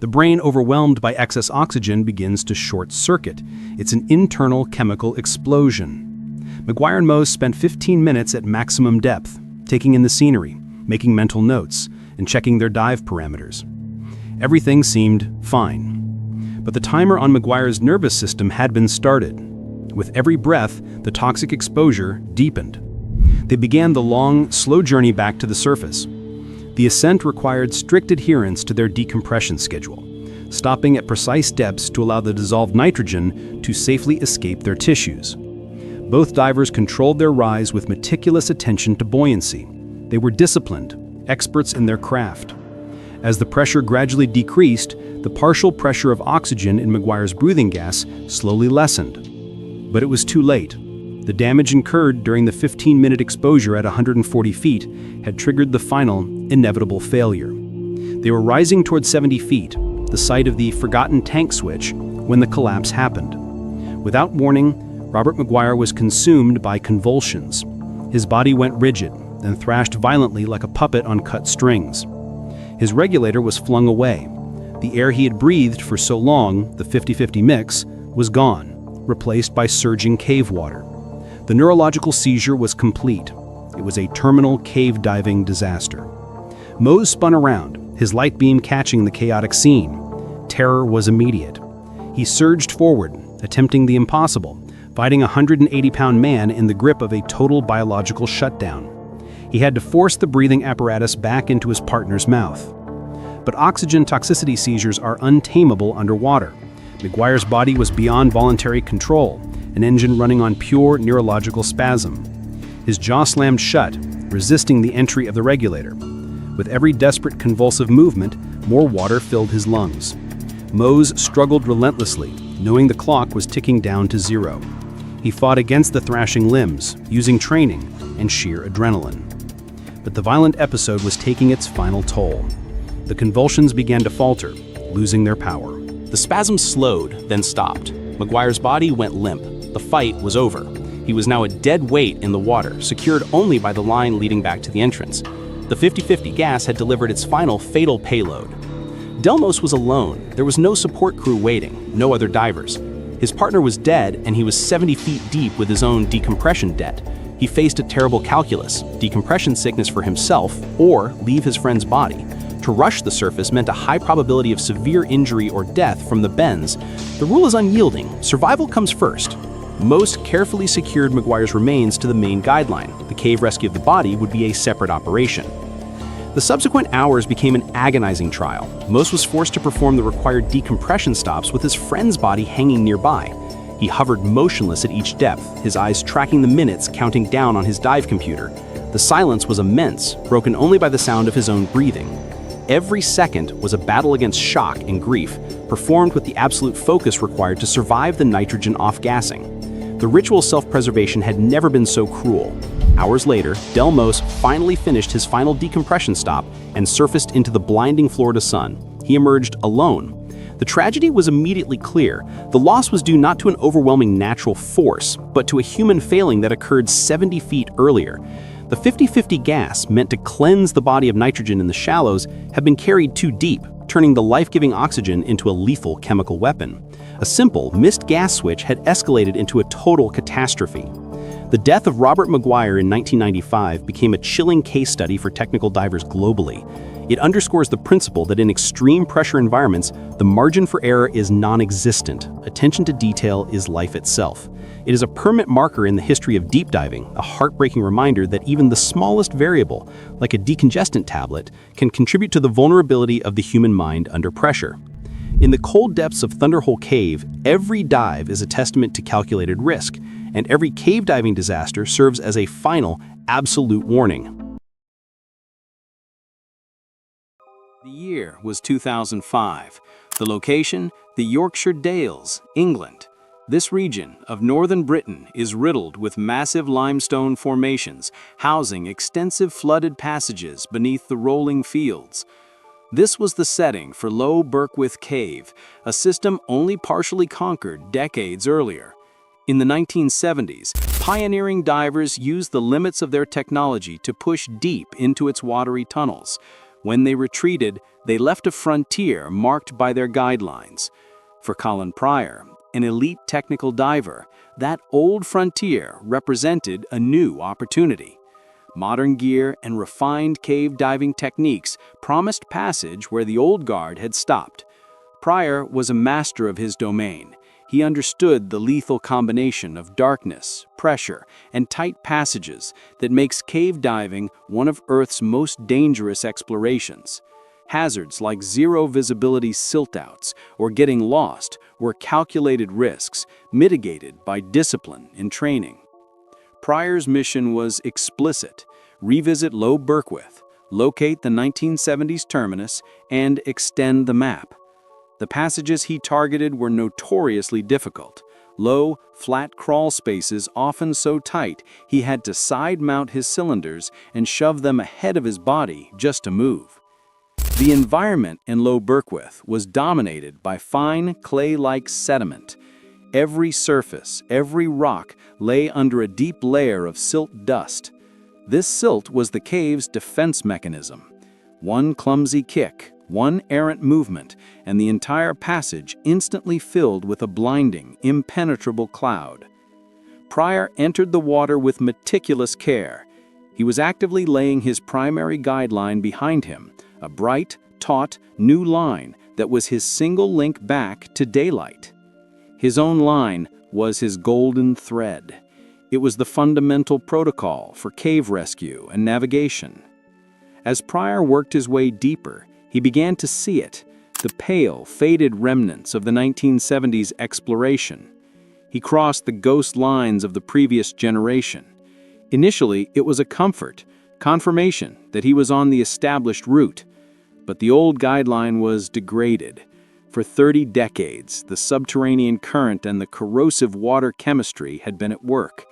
The brain, overwhelmed by excess oxygen, begins to short-circuit. It's an internal chemical explosion. McGuire and Mose spent 15 minutes at maximum depth, taking in the scenery, making mental notes, and checking their dive parameters. Everything seemed fine. But the timer on McGuire's nervous system had been started. With every breath, the toxic exposure deepened. They began the long, slow journey back to the surface. The ascent required strict adherence to their decompression schedule, stopping at precise depths to allow the dissolved nitrogen to safely escape their tissues. Both divers controlled their rise with meticulous attention to buoyancy. They were disciplined, experts in their craft. As the pressure gradually decreased, the partial pressure of oxygen in McGuire's breathing gas slowly lessened. But it was too late. The damage incurred during the 15-minute exposure at 140 feet had triggered the final, inevitable failure. They were rising toward 70 feet, the site of the forgotten tank switch, when the collapse happened. Without warning, Robert McGuire was consumed by convulsions. His body went rigid, then thrashed violently like a puppet on cut strings. His regulator was flung away. The air he had breathed for so long, the 50-50 mix, was gone, replaced by surging cave water. The neurological seizure was complete. It was a terminal cave diving disaster. Mose spun around, his light beam catching the chaotic scene. Terror was immediate. He surged forward, attempting the impossible, fighting a 180-pound man in the grip of a total biological shutdown. He had to force the breathing apparatus back into his partner's mouth. But oxygen toxicity seizures are untamable underwater. McGuire's body was beyond voluntary control, an engine running on pure neurological spasm. His jaw slammed shut, resisting the entry of the regulator. With every desperate convulsive movement, more water filled his lungs. Mose struggled relentlessly, knowing the clock was ticking down to zero. He fought against the thrashing limbs, using training and sheer adrenaline. But the violent episode was taking its final toll. The convulsions began to falter, losing their power. The spasm slowed, then stopped. McGuire's body went limp. The fight was over. He was now a dead weight in the water, secured only by the line leading back to the entrance. The 50-50 gas had delivered its final fatal payload. Delmos was alone. There was no support crew waiting, no other divers. His partner was dead, and he was 70 feet deep with his own decompression debt. He faced a terrible calculus: decompression sickness for himself, or leave his friend's body. To rush the surface meant a high probability of severe injury or death from the bends. The rule is unyielding. Survival comes first. Most carefully secured McGuire's remains to the main guideline. The cave rescue of the body would be a separate operation. The subsequent hours became an agonizing trial. Most was forced to perform the required decompression stops with his friend's body hanging nearby. He hovered motionless at each depth, his eyes tracking the minutes counting down on his dive computer. The silence was immense, broken only by the sound of his own breathing. Every second was a battle against shock and grief, performed with the absolute focus required to survive the nitrogen off-gassing. The ritual self-preservation had never been so cruel. Hours later, Delmos finally finished his final decompression stop and surfaced into the blinding Florida sun. He emerged alone. The tragedy was immediately clear. The loss was due not to an overwhelming natural force, but to a human failing that occurred 70 feet earlier. The 50-50 gas, meant to cleanse the body of nitrogen in the shallows, had been carried too deep, turning the life-giving oxygen into a lethal chemical weapon. A simple, missed gas switch had escalated into a total catastrophe. The death of Robert McGuire in 1995 became a chilling case study for technical divers globally. It underscores the principle that in extreme pressure environments, the margin for error is non-existent. Attention to detail is life itself. It is a permanent marker in the history of deep diving, a heartbreaking reminder that even the smallest variable, like a decongestant tablet, can contribute to the vulnerability of the human mind under pressure. In the cold depths of Thunderhole Cave, every dive is a testament to calculated risk, and every cave diving disaster serves as a final, absolute warning. The year was 2005. The location, the Yorkshire Dales, England. This region of northern Britain is riddled with massive limestone formations, housing extensive flooded passages beneath the rolling fields. This was the setting for Low Burkewith Cave, a system only partially conquered decades earlier. In the 1970s, pioneering divers used the limits of their technology to push deep into its watery tunnels. When they retreated, they left a frontier marked by their guidelines. For Colin Pryor, an elite technical diver, that old frontier represented a new opportunity. Modern gear and refined cave diving techniques promised passage where the old guard had stopped. Pryor was a master of his domain. He understood the lethal combination of darkness, pressure, and tight passages that makes cave diving one of Earth's most dangerous explorations. Hazards like zero-visibility siltouts or getting lost were calculated risks mitigated by discipline and training. Pryor's mission was explicit: revisit Low Burkewith, locate the 1970s terminus, and extend the map. The passages he targeted were notoriously difficult. Low, flat crawl spaces often so tight he had to side-mount his cylinders and shove them ahead of his body just to move. The environment in Low Burkewith was dominated by fine, clay-like sediment. Every surface, every rock lay under a deep layer of silt dust. This silt was the cave's defense mechanism. One clumsy kick, one errant movement, and the entire passage instantly filled with a blinding, impenetrable cloud. Pryor entered the water with meticulous care. He was actively laying his primary guideline behind him, a bright, taut, new line that was his single link back to daylight. His own line was his golden thread. It was the fundamental protocol for cave rescue and navigation. As Pryor worked his way deeper, he began to see it, the pale, faded remnants of the 1970s exploration. He crossed the ghost lines of the previous generation. Initially, it was a comfort, confirmation that he was on the established route. But the old guideline was degraded. For 30 decades, the subterranean current and the corrosive water chemistry had been at work.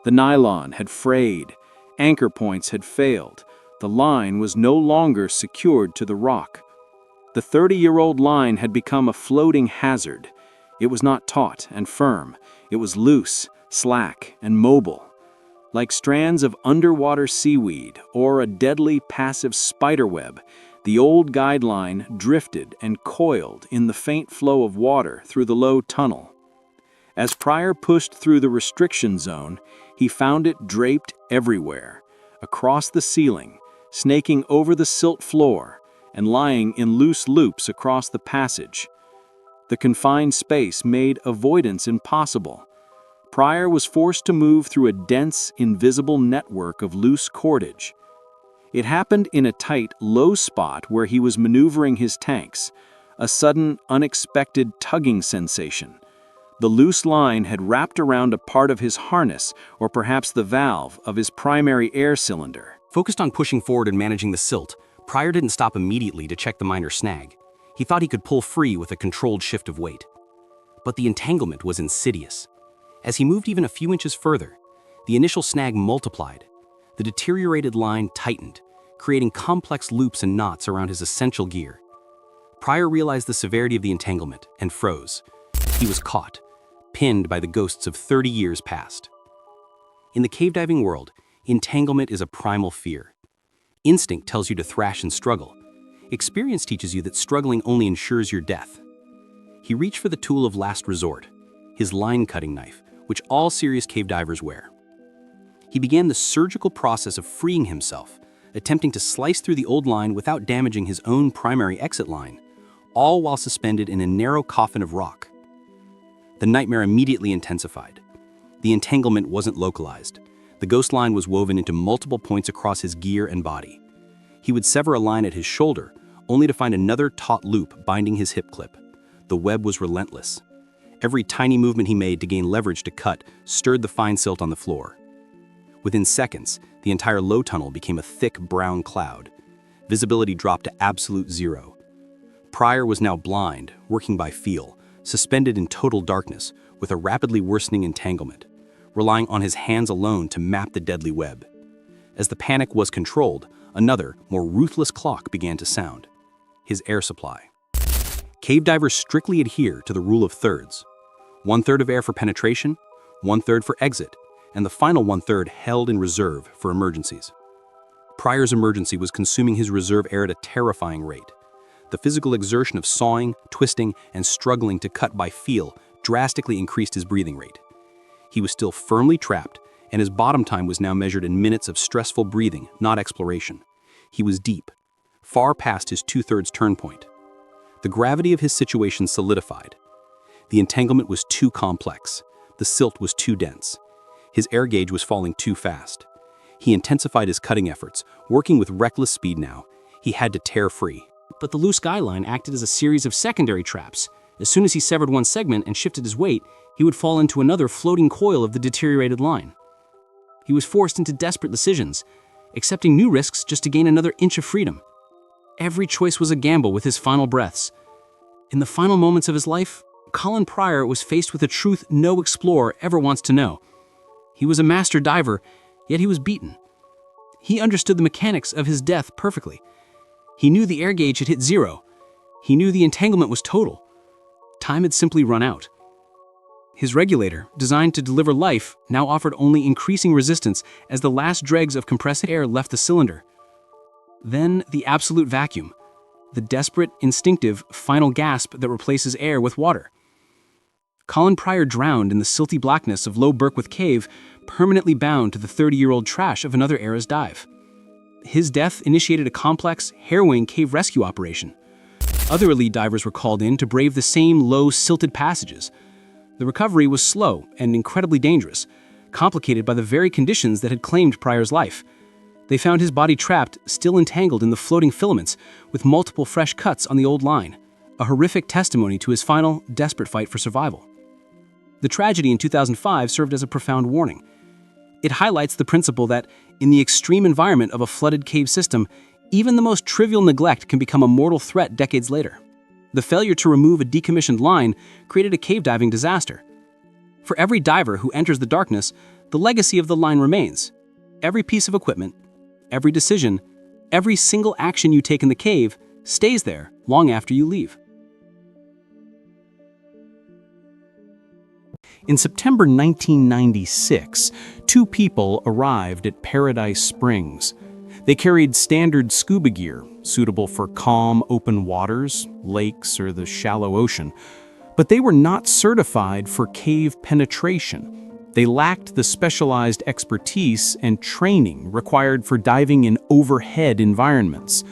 The nylon had frayed, anchor points had failed, the line was no longer secured to the rock. The 30-year-old line had become a floating hazard. It was not taut and firm, it was loose, slack, and mobile. Like strands of underwater seaweed or a deadly passive spiderweb, the old guideline drifted and coiled in the faint flow of water through the low tunnel. As Pryor pushed through the restriction zone, he found it draped everywhere, across the ceiling, snaking over the silt floor, and lying in loose loops across the passage. The confined space made avoidance impossible. Pryor was forced to move through a dense, invisible network of loose cordage. It happened in a tight, low spot where he was maneuvering his tanks, a sudden, unexpected tugging sensation. The loose line had wrapped around a part of his harness or perhaps the valve of his primary air cylinder. Focused on pushing forward and managing the silt, Pryor didn't stop immediately to check the minor snag. He thought he could pull free with a controlled shift of weight. But the entanglement was insidious. As he moved even a few inches further, the initial snag multiplied. The deteriorated line tightened, creating complex loops and knots around his essential gear. Pryor realized the severity of the entanglement and froze. He was caught, pinned by the ghosts of 30 years past. In the cave diving world, entanglement is a primal fear. Instinct tells you to thrash and struggle. Experience teaches you that struggling only ensures your death. He reached for the tool of last resort, his line-cutting knife, which all serious cave divers wear. He began the surgical process of freeing himself, attempting to slice through the old line without damaging his own primary exit line, all while suspended in a narrow coffin of rock. The nightmare immediately intensified. The entanglement wasn't localized. The ghost line was woven into multiple points across his gear and body. He would sever a line at his shoulder, only to find another taut loop binding his hip clip. The web was relentless. Every tiny movement he made to gain leverage to cut stirred the fine silt on the floor. Within seconds, the entire low tunnel became a thick brown cloud. Visibility dropped to absolute zero. Pryor was now blind, working by feel, suspended in total darkness, with a rapidly worsening entanglement, relying on his hands alone to map the deadly web. As the panic was controlled, another, more ruthless clock began to sound: his air supply. Cave divers strictly adhere to the rule of thirds. 1/3 of air for penetration, 1/3 for exit, and the final 1/3 held in reserve for emergencies. Pryor's emergency was consuming his reserve air at a terrifying rate. The physical exertion of sawing, twisting, and struggling to cut by feel drastically increased his breathing rate. He was still firmly trapped, and his bottom time was now measured in minutes of stressful breathing, not exploration. He was deep, far past his 2/3 turn point. The gravity of his situation solidified. The entanglement was too complex. The silt was too dense. His air gauge was falling too fast. He intensified his cutting efforts, working with reckless speed now. He had to tear free. But the loose guy line acted as a series of secondary traps. As soon as he severed one segment and shifted his weight, he would fall into another floating coil of the deteriorated line. He was forced into desperate decisions, accepting new risks just to gain another inch of freedom. Every choice was a gamble with his final breaths. In the final moments of his life, Colin Pryor was faced with a truth no explorer ever wants to know. He was a master diver, yet he was beaten. He understood the mechanics of his death perfectly. He knew the air gauge had hit zero. He knew the entanglement was total. Time had simply run out. His regulator, designed to deliver life, now offered only increasing resistance as the last dregs of compressed air left the cylinder. Then the absolute vacuum, the desperate, instinctive, final gasp that replaces air with water. Colin Pryor drowned in the silty blackness of Low Burkewith Cave, permanently bound to the 30-year-old trash of another era's dive. His death initiated a complex, harrowing cave rescue operation. Other elite divers were called in to brave the same low, silted passages. The recovery was slow and incredibly dangerous, complicated by the very conditions that had claimed Pryor's life. They found his body trapped, still entangled in the floating filaments, with multiple fresh cuts on the old line, a horrific testimony to his final, desperate fight for survival. The tragedy in 2005 served as a profound warning. It highlights the principle that, in the extreme environment of a flooded cave system, even the most trivial neglect can become a mortal threat decades later. The failure to remove a decommissioned line created a cave diving disaster. For every diver who enters the darkness, the legacy of the line remains. Every piece of equipment, every decision, every single action you take in the cave stays there long after you leave. In September 1996, two people arrived at Paradise Springs. They carried standard scuba gear, suitable for calm, open waters, lakes, or the shallow ocean. But they were not certified for cave penetration. They lacked the specialized expertise and training required for diving in overhead environments.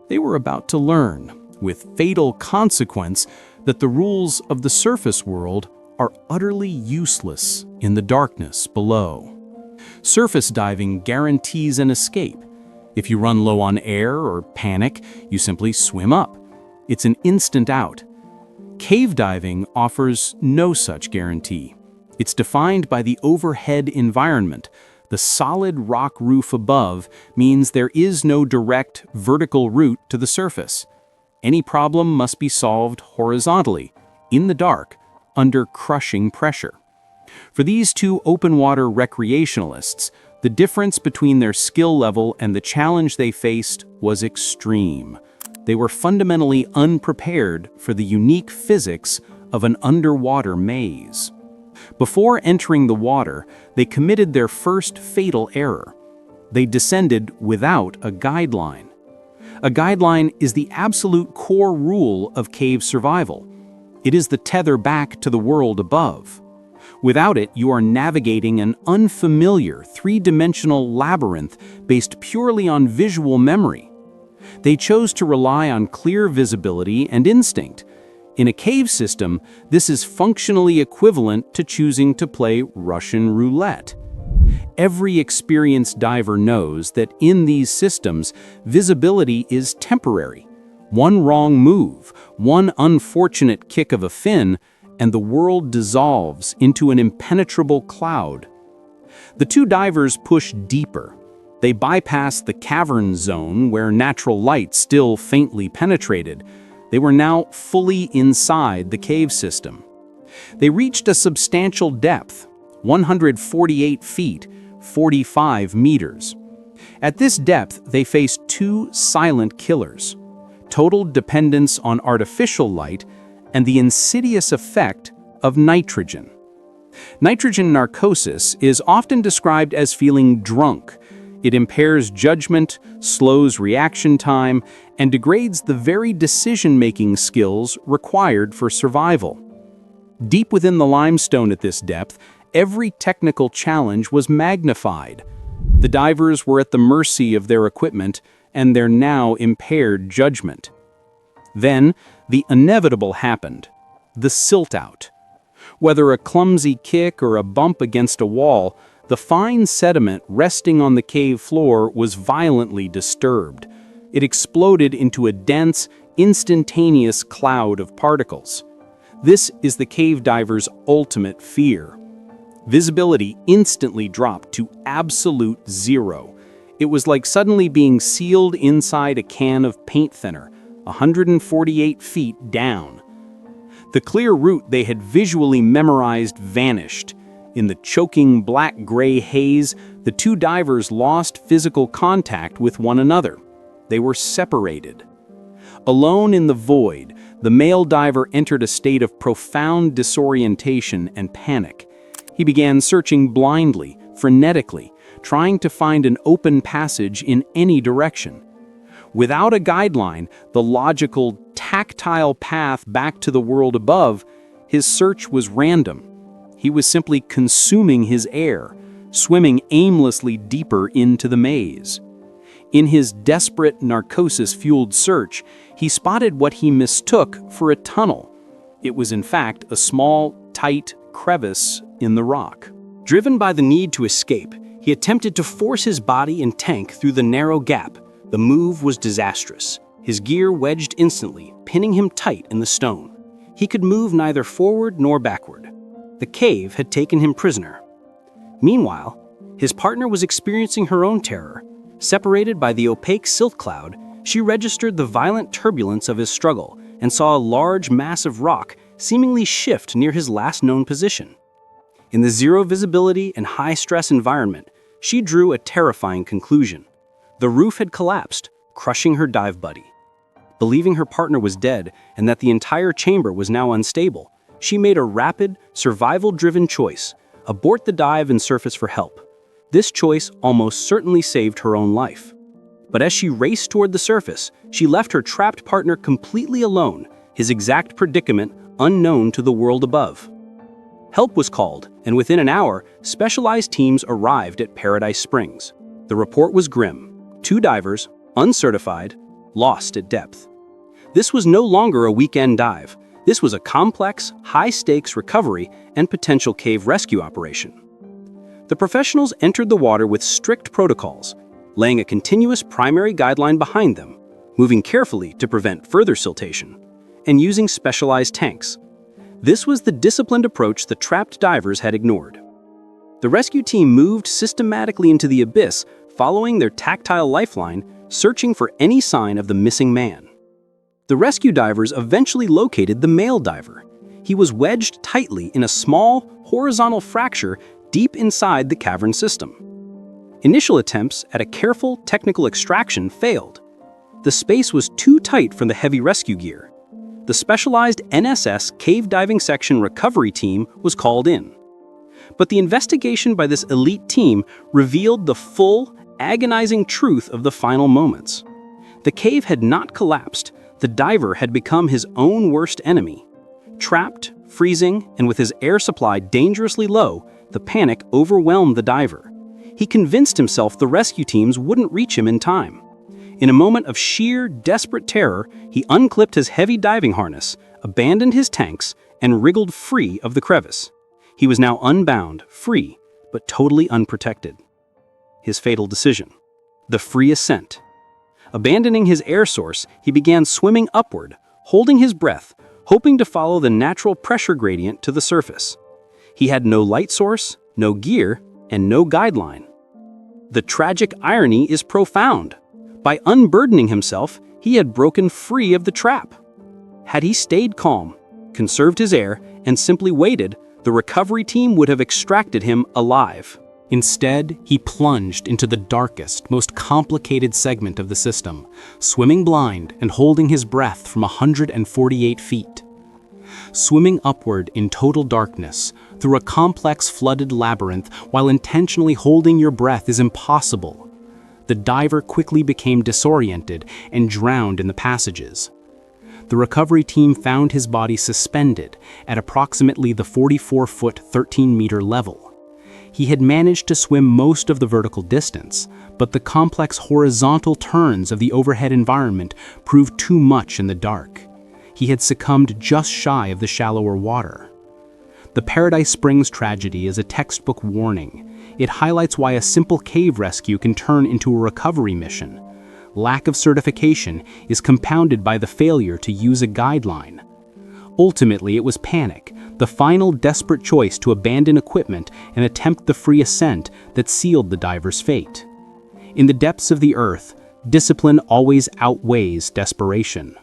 They were about to learn, with fatal consequence, that the rules of the surface world are utterly useless in the darkness below. Surface diving guarantees an escape. If you run low on air or panic, you simply swim up. It's an instant out. Cave diving offers no such guarantee. It's defined by the overhead environment. The solid rock roof above means there is no direct vertical route to the surface. Any problem must be solved horizontally, in the dark, under crushing pressure. For these two open water recreationalists, the difference between their skill level and the challenge they faced was extreme. They were fundamentally unprepared for the unique physics of an underwater maze. Before entering the water, they committed their first fatal error. They descended without a guideline. A guideline is the absolute core rule of cave survival. It is the tether back to the world above. Without it, you are navigating an unfamiliar, three-dimensional labyrinth based purely on visual memory. They chose to rely on clear visibility and instinct. In a cave system, this is functionally equivalent to choosing to play Russian roulette. Every experienced diver knows that in these systems, visibility is temporary. One wrong move, one unfortunate kick of a fin, and the world dissolves into an impenetrable cloud. The two divers push deeper. They bypass the cavern zone where natural light still faintly penetrated. They were now fully inside the cave system. They reached a substantial depth, 148 feet, 45 meters. At this depth, they faced two silent killers: total dependence on artificial light and the insidious effect of nitrogen. Nitrogen narcosis is often described as feeling drunk. It impairs judgment, slows reaction time, and degrades the very decision-making skills required for survival. Deep within the limestone at this depth, every technical challenge was magnified. The divers were at the mercy of their equipment and their now impaired judgment. Then, the inevitable happened: the silt-out. Whether a clumsy kick or a bump against a wall, the fine sediment resting on the cave floor was violently disturbed. It exploded into a dense, instantaneous cloud of particles. This is the cave diver's ultimate fear. Visibility instantly dropped to absolute zero. It was like suddenly being sealed inside a can of paint thinner, 148 feet down. The clear route they had visually memorized vanished. In the choking black-gray haze, the two divers lost physical contact with one another. They were separated. Alone in the void, the male diver entered a state of profound disorientation and panic. He began searching blindly, frenetically, trying to find an open passage in any direction. Without a guideline, the logical, tactile path back to the world above, his search was random. He was simply consuming his air, swimming aimlessly deeper into the maze. In his desperate, narcosis-fueled search, he spotted what he mistook for a tunnel. It was in fact a small, tight crevice in the rock. Driven by the need to escape, he attempted to force his body and tank through the narrow gap. The move was disastrous. His gear wedged instantly, pinning him tight in the stone. He could move neither forward nor backward. The cave had taken him prisoner. Meanwhile, his partner was experiencing her own terror. Separated by the opaque silt cloud, she registered the violent turbulence of his struggle and saw a large mass of rock seemingly shift near his last known position. In the zero visibility and high-stress environment, she drew a terrifying conclusion. The roof had collapsed, crushing her dive buddy. Believing her partner was dead and that the entire chamber was now unstable, she made a rapid, survival-driven choice: abort the dive and surface for help. This choice almost certainly saved her own life. But as she raced toward the surface, she left her trapped partner completely alone, his exact predicament unknown to the world above. Help was called, and within an hour, specialized teams arrived at Paradise Springs. The report was grim. 2 divers, uncertified, lost at depth. This was no longer a weekend dive. This was a complex, high-stakes recovery and potential cave rescue operation. The professionals entered the water with strict protocols, laying a continuous primary guideline behind them, moving carefully to prevent further siltation, and using specialized tanks. This was the disciplined approach the trapped divers had ignored. The rescue team moved systematically into the abyss, following their tactile lifeline, searching for any sign of the missing man. The rescue divers eventually located the male diver. He was wedged tightly in a small, horizontal fracture deep inside the cavern system. Initial attempts at a careful technical extraction failed. The space was too tight for the heavy rescue gear. The specialized NSS Cave Diving Section recovery team was called in. But the investigation by this elite team revealed the full, agonizing truth of the final moments. The cave had not collapsed. The diver had become his own worst enemy. Trapped, freezing, and with his air supply dangerously low, the panic overwhelmed the diver. He convinced himself the rescue teams wouldn't reach him in time. In a moment of sheer, desperate terror, he unclipped his heavy diving harness, abandoned his tanks, and wriggled free of the crevice. He was now unbound, free, but totally unprotected. His fatal decision: the free ascent. Abandoning his air source, he began swimming upward, holding his breath, hoping to follow the natural pressure gradient to the surface. He had no light source, no gear, and no guideline. The tragic irony is profound. By unburdening himself, he had broken free of the trap. Had he stayed calm, conserved his air, and simply waited, the recovery team would have extracted him alive. Instead, he plunged into the darkest, most complicated segment of the system, swimming blind and holding his breath from 148 feet. Swimming upward in total darkness, through a complex flooded labyrinth while intentionally holding your breath is impossible. The diver quickly became disoriented and drowned in the passages. The recovery team found his body suspended at approximately the 44-foot, 13-meter level. He had managed to swim most of the vertical distance, but the complex horizontal turns of the overhead environment proved too much in the dark. He had succumbed just shy of the shallower water. The Paradise Springs tragedy is a textbook warning. It highlights why a simple cave rescue can turn into a recovery mission. Lack of certification is compounded by the failure to use a guideline. Ultimately, it was panic, the final desperate choice to abandon equipment and attempt the free ascent that sealed the diver's fate. In the depths of the earth, discipline always outweighs desperation.